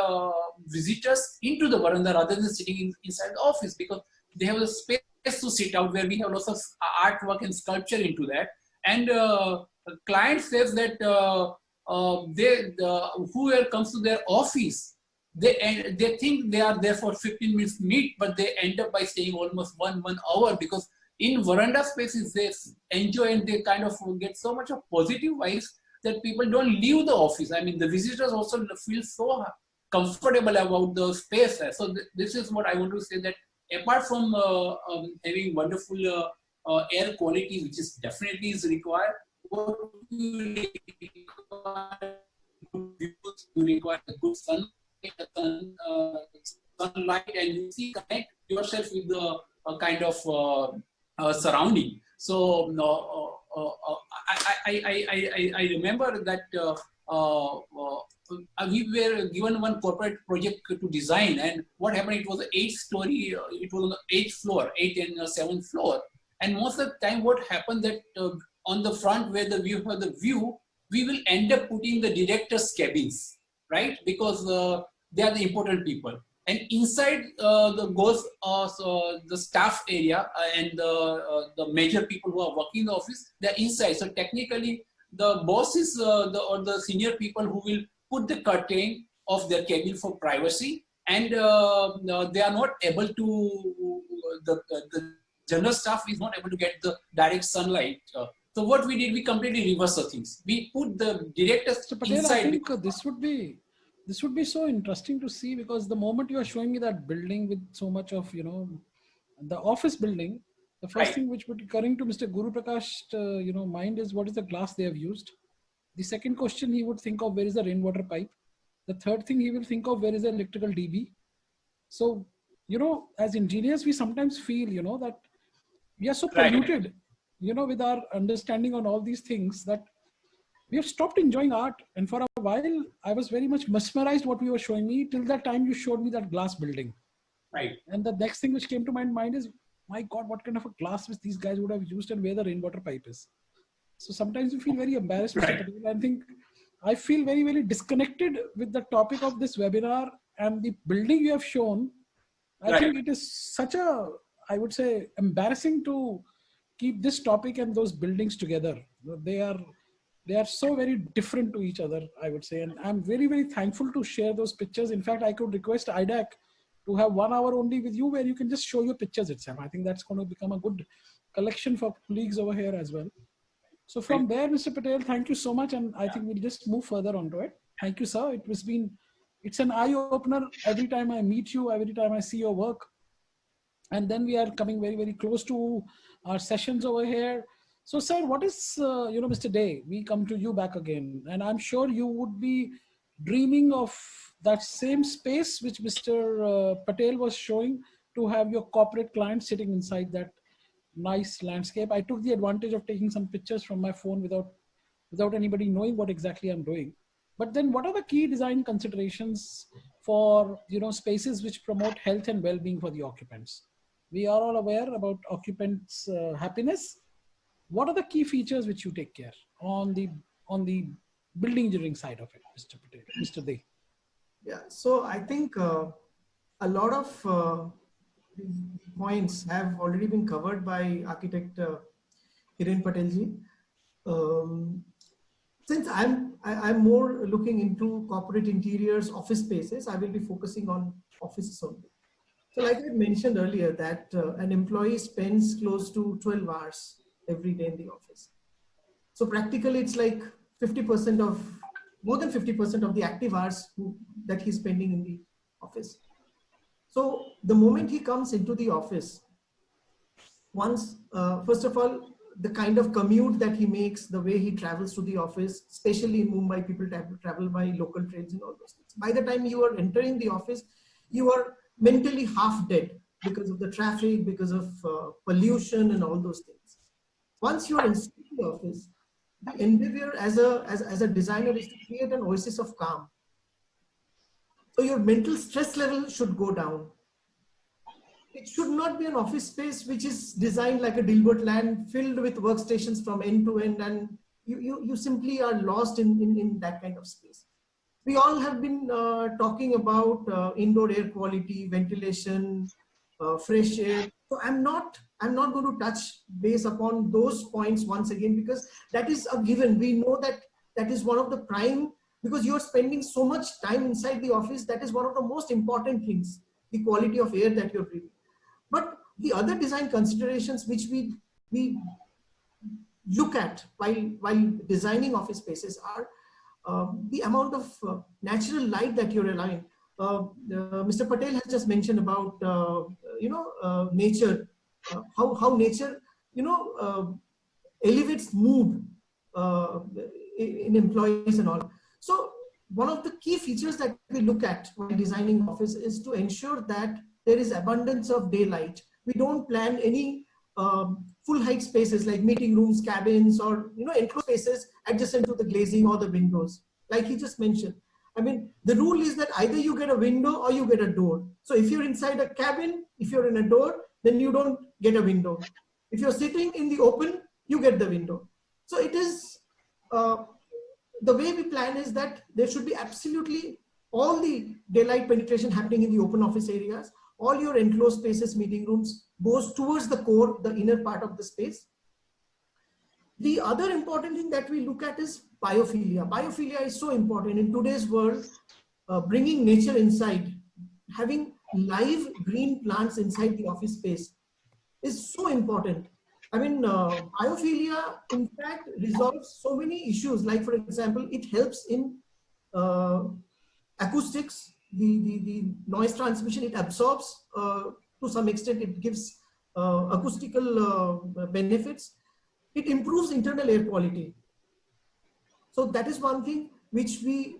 visitors into the veranda rather than sitting inside the office, because they have a space to sit out where we have lots of artwork and sculpture into that. And the client says that whoever comes to their office, they think they are there for 15 minutes meet, but they end up by staying almost one hour, because in veranda spaces they enjoy and they kind of get so much of positive vibes that people don't leave the office. I mean, the visitors also feel so comfortable about the space. So this is what I want to say, that apart from having wonderful air quality, which is definitely is required, what you require a good sunlight, and you see connect yourself with the kind of surrounding. So I remember that we were given one corporate project to design, and what happened, it was an 8-story, it was on the 8th floor, 8th and 7th floor. And most of the time what happened that on the front where the view have the view, we will end up putting the director's cabins, right? Because they are the important people. And inside the staff area and the major people who are working in the office, they're inside. So technically, the bosses or the senior people who will put the curtain of their cabin for privacy, and they are not able to, the general staff is not able to get the direct sunlight. So what we did, we completely reversed the things. We put the directors Patel, inside. I think this would be so interesting to see, because the moment you are showing me that building with so much of, the office building, the first thing which would occurring to Mr. Guruprakash, mind is what is the glass they have used. The second question he would think of, where is the rainwater pipe? The third thing he will think of, where is the electrical DB? So, as engineers, we sometimes feel, that we are so polluted, with our understanding on all these things, that we have stopped enjoying art. And for a while, I was very much mesmerized what you were showing me till that time you showed me that glass building. Right. And the next thing which came to my mind is, my God, what kind of a glass which these guys would have used and where the rainwater pipe is. So sometimes you feel very embarrassed. Right. I feel very, very disconnected with the topic of this webinar and the building you have shown. I think it is such a, I would say, embarrassing to keep this topic and those buildings together. They are so very different to each other, I would say. And I'm very, very thankful to share those pictures. In fact, I could request iDAC to have 1 hour only with you, where you can just show your pictures itself. I think that's going to become a good collection for colleagues over here as well. So from there, Mr. Patel, thank you so much. And I think we'll just move further onto it. Thank you, sir. It's an eye opener every time I meet you, every time I see your work. And then we are coming very, very close to our sessions over here. So, sir, what is, Mr. Day, we come to you back again. And I'm sure you would be dreaming of that same space which Mr. Patel was showing, to have your corporate clients sitting inside that nice landscape. I took the advantage of taking some pictures from my phone without anybody knowing what exactly I'm doing. But then what are the key design considerations for, spaces which promote health and well-being for the occupants? We are all aware about occupants' happiness. What are the key features which you take care on the building engineering side of it, Mr. Patel, Mr. Day? Yeah, so I think a lot of points have already been covered by architect Hiren Patelji. Since I'm more looking into corporate interiors, office spaces, I will be focusing on offices only. So like I mentioned earlier, that an employee spends close to 12 hours every day in the office. So practically it's like more than 50% of the active hours that he's spending in the office. So the moment he comes into the office, first of all, the kind of commute that he makes, the way he travels to the office, especially in Mumbai, people travel by local trains and all those things. By the time you are entering the office, you are mentally half dead because of the traffic, because of pollution and all those things. Once you are inside the office, the endeavor as a designer is to create an oasis of calm. So your mental stress level should go down. It should not be an office space which is designed like a Dilbert land filled with workstations from end to end, and you simply are lost in that kind of space. We all have been talking about indoor air quality, ventilation, fresh air. So I'm not going to touch base upon those points once again, because that is a given. We know that that is one of the prime, because you're spending so much time inside the office. That is one of the most important things, the quality of air that you're breathing. But the other design considerations which we look at while designing office spaces are the amount of natural light that you're allowing. Mr. Patel has just mentioned about nature, how nature elevates mood in employees and all. So one of the key features that we look at while designing office is to ensure that there is abundance of daylight. We don't plan any full height spaces like meeting rooms, cabins, or enclosed spaces adjacent to the glazing or the windows, like he just mentioned. I mean, the rule is that either you get a window or you get a door. So if you're inside a cabin, if you're in a door, then you don't get a window. If you're sitting in the open, you get the window. So it is the way we plan is that there should be absolutely all the daylight penetration happening in the open office areas. All your enclosed spaces, meeting rooms, goes towards the core, the inner part of the space. The other important thing that we look at is biophilia. Biophilia is so important in today's world. Bringing nature inside, having live green plants inside the office space is so important. I mean, biophilia, in fact, resolves so many issues. Like, for example, it helps in acoustics, the noise transmission. It absorbs to some extent. It gives acoustical benefits. It improves internal air quality. So that is one thing which we,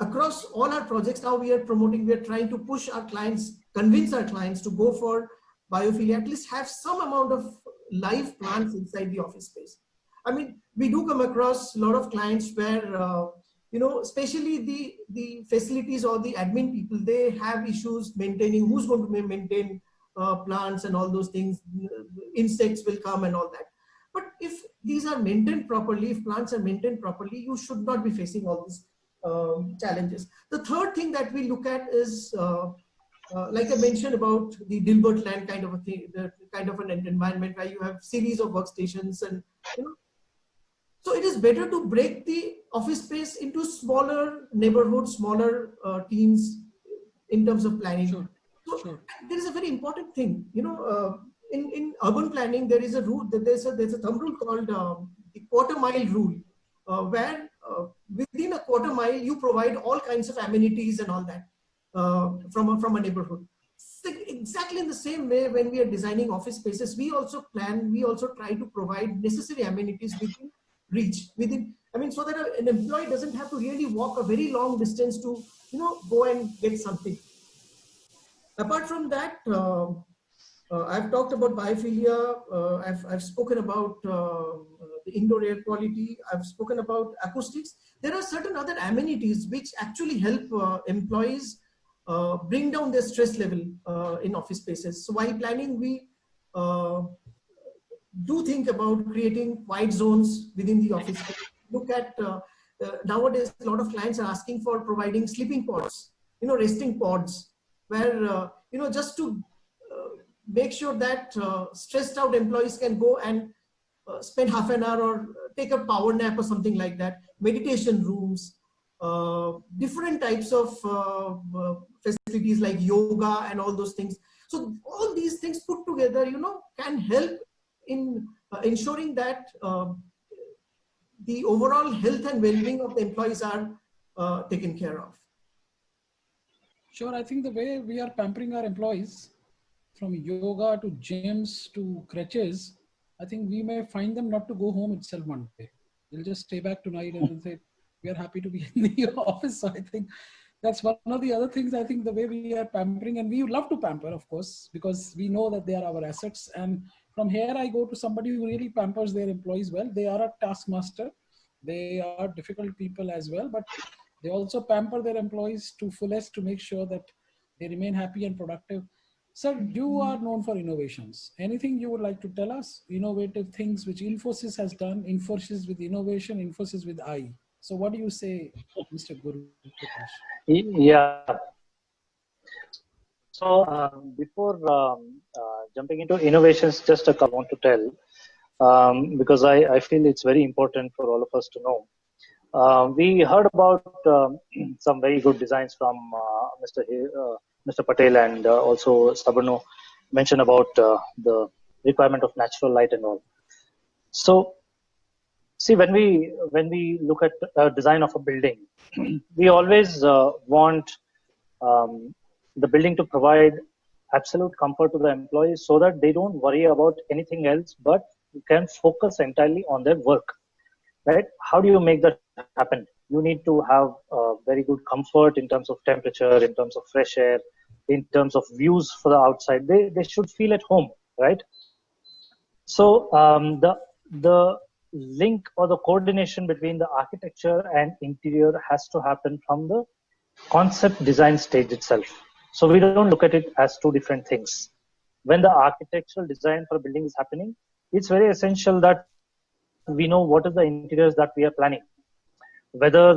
across all our projects now we are promoting. We are trying to push our clients, convince our clients to go for biophilia, at least have some amount of live plants inside the office space. I mean, we do come across a lot of clients where, especially the facilities or the admin people, they have issues maintaining, who's going to maintain plants and all those things. Insects will come and all that. But if these are maintained properly, if plants are maintained properly, you should not be facing all these challenges. The third thing that we look at is, like I mentioned about the Dilbert land kind of a thing, the kind of an environment where you have series of workstations and, so it is better to break the office space into smaller neighborhoods, smaller teams in terms of planning. Sure. So Sure. there is a very important thing, in urban planning, there is a rule, there's a thumb rule called the quarter mile rule, where within a quarter mile, you provide all kinds of amenities and all that from a neighborhood. So exactly in the same way, when we are designing office spaces, we also try to provide necessary amenities within reach, so that an employee doesn't have to really walk a very long distance to, go and get something. Apart from that, I've talked about biophilia. I've spoken about the indoor air quality. I've spoken about acoustics. There are certain other amenities which actually help employees bring down their stress level in office spaces. So while planning, we do think about creating quiet zones within the office space. Look at nowadays, a lot of clients are asking for providing sleeping pods, resting pods, where just to make sure that stressed out employees can go and spend half an hour or take a power nap or something like that. Meditation rooms, different types of facilities like yoga and all those things. So all these things put together, can help in ensuring that the overall health and well-being of the employees are taken care of. Sure. I think the way we are pampering our employees, from yoga to gyms to crutches, I think we may find them not to go home itself one day. They'll just stay back tonight and say, we are happy to be in the office. So I think that's one of the other things. I think the way we are pampering, and we love to pamper, of course, because we know that they are our assets. And from here, I go to somebody who really pampers their employees well. They are a taskmaster. They are difficult people as well, but They also pamper their employees to fullest to make sure that they remain happy and productive. Sir, you are known for innovations. Anything you would like to tell us? Innovative things which Infosys has done, Infosys with innovation, Infosys with I. So what do you say, Mr. Guru Prakash? Yeah. So before jumping into innovations, just a couple I want to tell, because I feel it's very important for all of us to know. We heard about some very good designs from Mr. Patel and also Sabarno mentioned about the requirement of natural light and all. So, see, when we look at design of a building, we always want the building to provide absolute comfort to the employees so that they don't worry about anything else but can focus entirely on their work. Right? How do you make that happen? You need to have very good comfort in terms of temperature, in terms of fresh air, in terms of views for the outside. They should feel at home, right? So the link or the coordination between the architecture and interior has to happen from the concept design stage itself. So we don't look at it as two different things. When the architectural design for a building is happening, it's very essential that we know what is the interiors that we are planning. Whether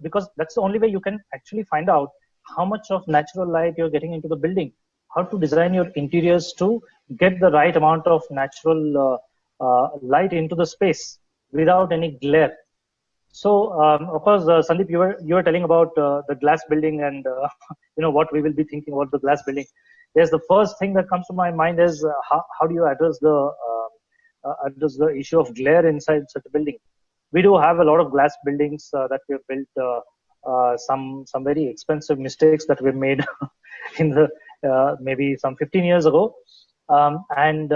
because that's the only way you can actually find out how much of natural light you're getting into the building, how to design your interiors to get the right amount of natural light into the space without any glare. So, of course, Sandeep, you were telling about the glass building and what we will be thinking about the glass building. Yes, the first thing that comes to my mind is how do you address the issue of glare inside such a building. We do have a lot of glass buildings that we have built. Some very expensive mistakes that were made in the maybe some 15 years ago, and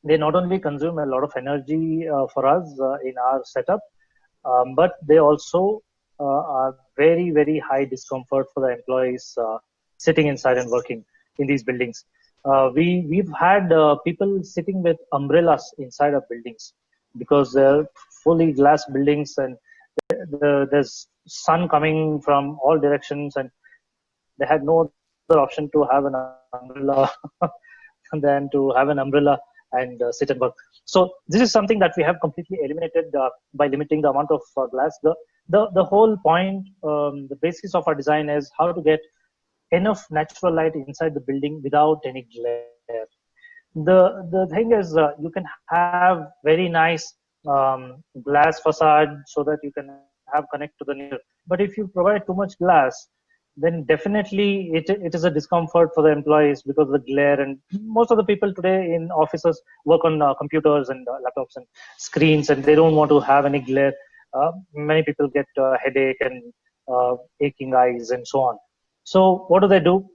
they not only consume a lot of energy for us in our setup, but they also are very high discomfort for the employees sitting inside and working in these buildings. We've had people sitting with umbrellas inside of buildings because they're fully glass buildings and there's sun coming from all directions, and they had no other option to have an umbrella than to have an umbrella and sit and work. So this is something that we have completely eliminated by limiting the amount of glass. The whole point, the basis of our design is how to get enough natural light inside the building without any glare. The thing is, you can have very nice glass facade so that you can have connect to the nature. But if you provide too much glass, then definitely it is a discomfort for the employees because of the glare. And most of the people today in offices work on computers and laptops and screens, and they don't want to have any glare. Many people get headache and aching eyes and so on. So what do?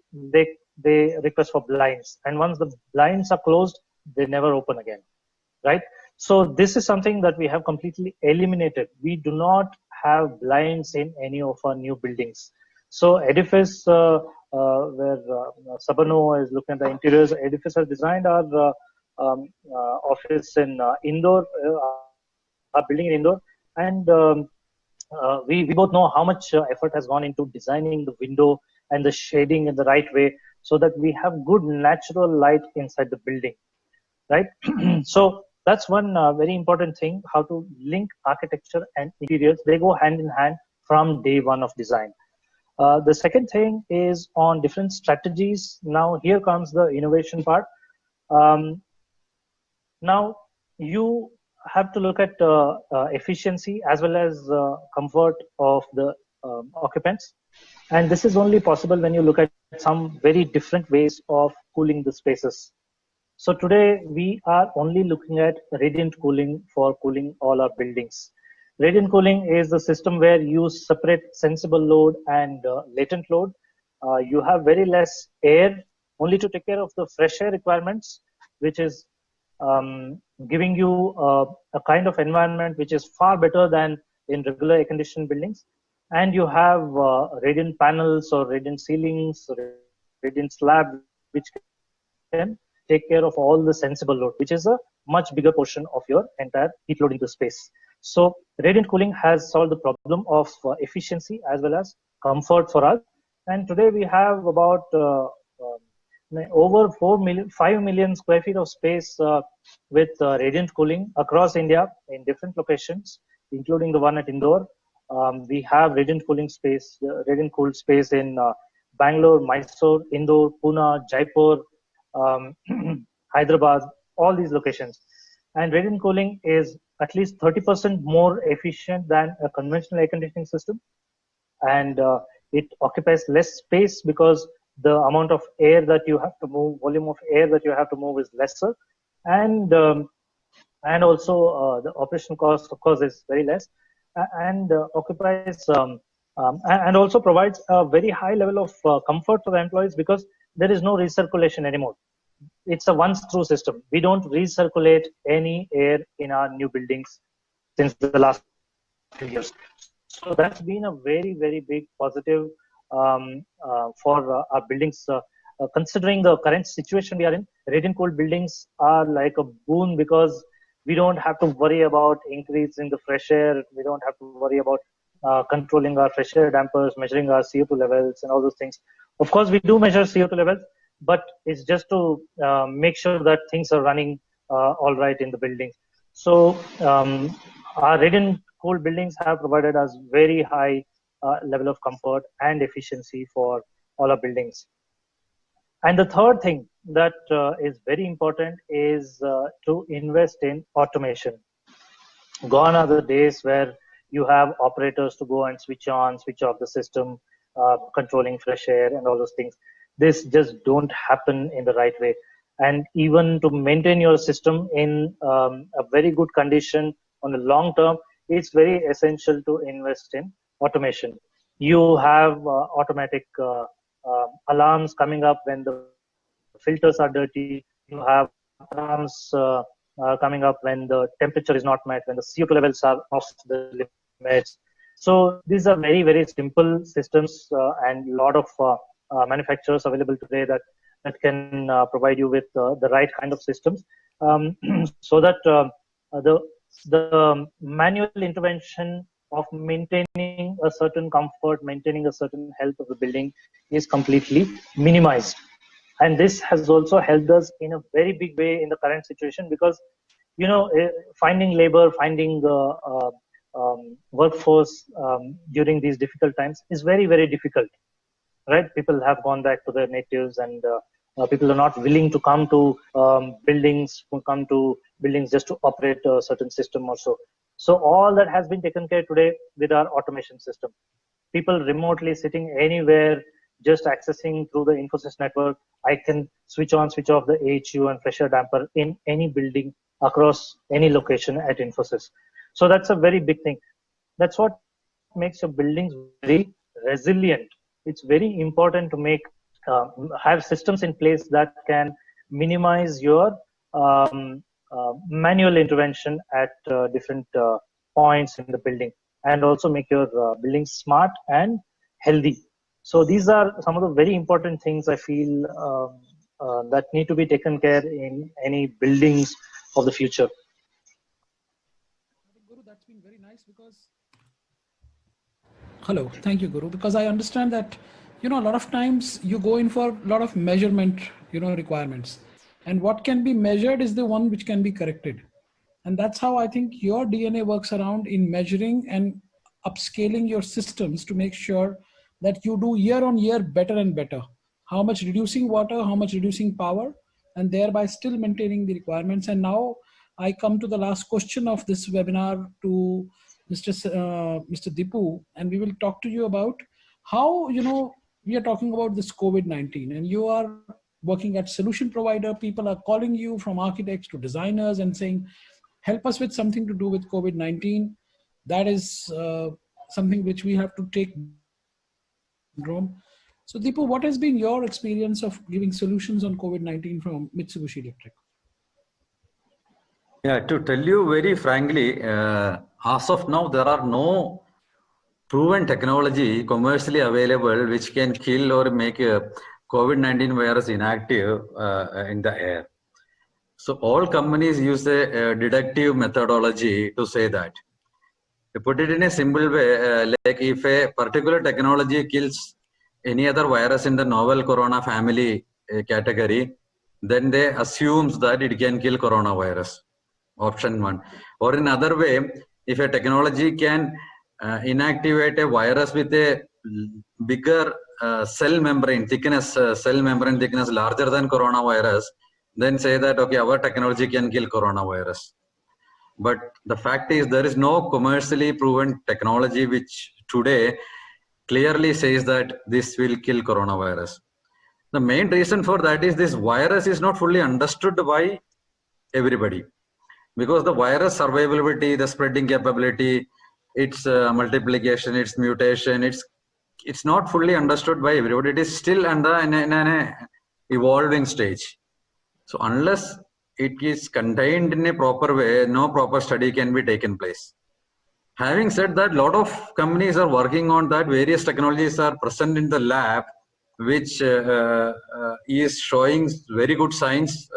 They request for blinds, and once the blinds are closed, they never open again, right? So this is something that we have completely eliminated. We do not have blinds in any of our new buildings. So Edifice, where Sabarno is looking at the interiors, Edifice has designed our office in Indore, our building in Indore, and we both know how much effort has gone into designing the window and the shading in the right way so that we have good natural light inside the building, right? So that's one very important thing, how to link architecture and interiors. They go hand in hand from day one of design. The second thing is on different strategies. Now here comes the innovation part. Now you have to look at efficiency as well as comfort of the occupants. And this is only possible when you look at some very different ways of cooling the spaces. So today we are only looking at radiant cooling for cooling all our buildings. Radiant cooling is the system where you separate sensible load and latent load. You have very less air only to take care of the fresh air requirements, which is giving you a kind of environment which is far better than in regular air-conditioned buildings. And you have radiant panels or radiant ceilings, radiant slab, which can take care of all the sensible load, which is a much bigger portion of your entire heat load in the space. So radiant cooling has solved the problem of efficiency as well as comfort for us. And today we have about over 5 million square feet of space with radiant cooling across India in different locations, including the one at Indore. We have radiant cooling space, radiant cooled space in Bangalore, Mysore, Indore, Pune, Jaipur, Hyderabad, all these locations. And radiant cooling is at least 30% more efficient than a conventional air conditioning system. And it occupies less space because the amount of air that you have to move, volume of air that you have to move is lesser. And also the operational cost, of course, is very less, and occupies and also provides a very high level of comfort for the employees because there is no recirculation anymore. It's a once-through system. We don't recirculate any air in our new buildings since the last few years. So that's been a very, very big positive for our buildings. Considering the current situation we are in, radiant cooled buildings are like a boon because we don't have to worry about increasing the fresh air. We don't have to worry about controlling our fresh air dampers, measuring our CO2 levels and all those things. Of course, we do measure CO2 levels, but it's just to make sure that things are running all right in the building. So our radiant cooled buildings have provided us very high level of comfort and efficiency for all our buildings. And the third thing that is very important is to invest in automation. Gone are the days where you have operators to go and switch on, switch off the system, controlling fresh air and all those things. This just don't happen in the right way. And even to maintain your system in a very good condition on the long term, it's very essential to invest in automation. You have automatic alarms coming up when the filters are dirty. You have alarms coming up when the temperature is not met, when the CO2 levels are off the limits. So these are very, very simple systems and a lot of manufacturers available today that can provide you with the right kind of systems so that the manual intervention of maintaining a certain comfort, maintaining a certain health of the building is completely minimized. And this has also helped us in a very big way in the current situation because, finding labor, finding workforce during these difficult times is very, very difficult, right? People have gone back to their natives and people are not willing to come to buildings just to operate a certain system or so. So all that has been taken care today with our automation system. People remotely sitting anywhere, just accessing through the Infosys network. I can switch on, switch off the AHU and pressure damper in any building across any location at Infosys. So that's a very big thing. That's what makes your buildings very resilient. It's very important to have systems in place that can minimize your manual intervention at different points in the building and also make your building smart and healthy. So these are some of the very important things I feel that need to be taken care in any buildings of the future. Guru, that's been very nice because hello, thank you, Guru, because I understand that a lot of times you go in for a lot of measurement requirements, and what can be measured is the one which can be corrected. And that's how I think your DNA works around in measuring and upscaling your systems to make sure that you do year on year better and better. How much reducing water, how much reducing power, and thereby still maintaining the requirements. And now I come to the last question of this webinar to Mr. Dipu, and we will talk to you about how, we are talking about this COVID-19 and you are working at solution provider. People are calling you from architects to designers and saying, help us with something to do with COVID-19. That is something which we have to take. So Dipu, what has been your experience of giving solutions on COVID-19 from Mitsubishi Electric? Yeah, to tell you very frankly, as of now, there are no proven technology commercially available which can kill or make a COVID-19 virus inactive in the air. So all companies use a deductive methodology to say that. To put it in a simple way, like if a particular technology kills any other virus in the novel corona family category, then they assumes that it can kill coronavirus. Option one. Or in other way, if a technology can inactivate a virus with a bigger cell membrane thickness larger than coronavirus, then say that okay, our technology can kill coronavirus. But the fact is there is no commercially proven technology which today clearly says that this will kill coronavirus. The main reason for that is this virus is not fully understood by everybody, because the virus survivability, the spreading capability, its multiplication, its mutation, it's not fully understood by everybody. It is still in an evolving stage. So unless it is contained in a proper way, no proper study can be taken place. Having said that, a lot of companies are working on that. Various technologies are present in the lab, which is showing very good signs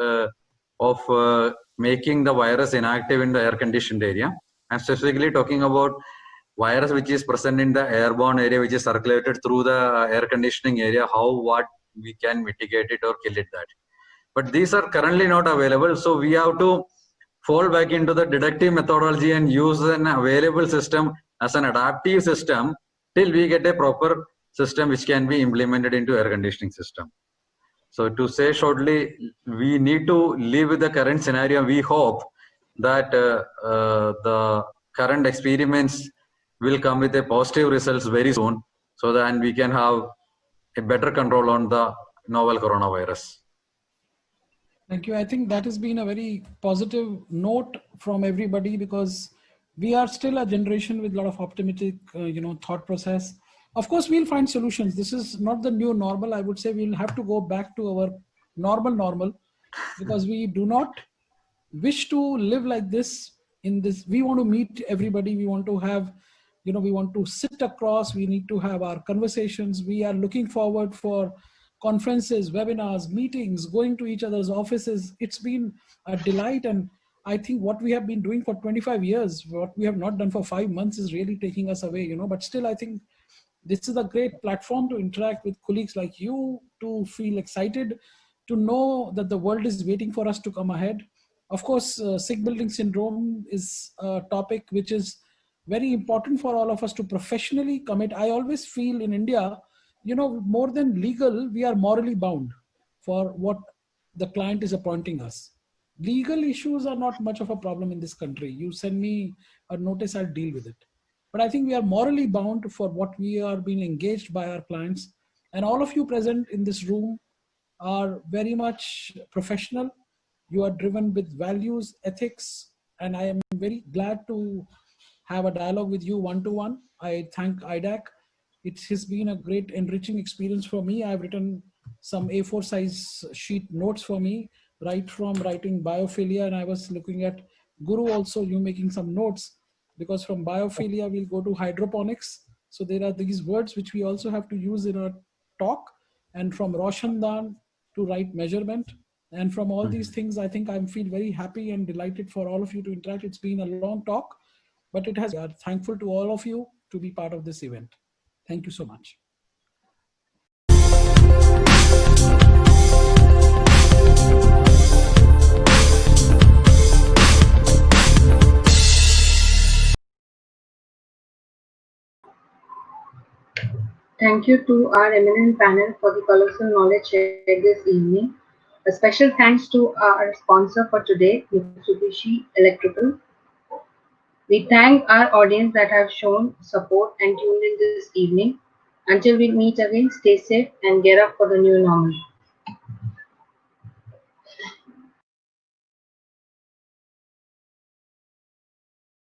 of making the virus inactive in the air-conditioned area. I'm specifically talking about virus which is present in the airborne area, which is circulated through the air conditioning area, what we can mitigate it or kill it that. But these are currently not available. So we have to fall back into the deductive methodology and use an available system as an adaptive system till we get a proper system which can be implemented into air conditioning system. So to say shortly, we need to live with the current scenario. We hope that the current experiments will come with a positive results very soon, so that we can have a better control on the novel coronavirus. Thank you. I think that has been a very positive note from everybody, because we are still a generation with a lot of optimistic, thought process. Of course, we'll find solutions. This is not the new normal. I would say we'll have to go back to our normal, because we do not wish to live like this. In this, we want to meet everybody. We want to have, we want to sit across. We need to have our conversations. We are looking forward for conferences, webinars, meetings, going to each other's offices. It's been a delight. And I think what we have been doing for 25 years, what we have not done for 5 months is really taking us away, but still I think this is a great platform to interact with colleagues like you, to feel excited, to know that the world is waiting for us to come ahead. Of course, sick building syndrome is a topic which is very important for all of us to professionally commit. I always feel in India, more than legal, we are morally bound for what the client is appointing us. Legal issues are not much of a problem in this country. You send me a notice, I'll deal with it. But I think we are morally bound for what we are being engaged by our clients. And all of you present in this room are very much professional. You are driven with values, ethics, and I am very glad to have a dialogue with you one-to-one. I thank iDAC. It has been a great enriching experience for me. I've written some A4 size sheet notes for me, right from writing biophilia, and I was looking at Guru also, you making some notes, because from biophilia we'll go to hydroponics. So there are these words which we also have to use in our talk, and from Roshandan to write measurement. And from all these things, I think I feel very happy and delighted for all of you to interact. It's been a long talk, but we are thankful to all of you to be part of this event. Thank you so much. Thank you to our eminent panel for the colossal knowledge shared this evening. A special thanks to our sponsor for today, Mitsubishi Electrical. We thank our audience that have shown support and tuned in this evening. Until we meet again, stay safe and get up for the new normal.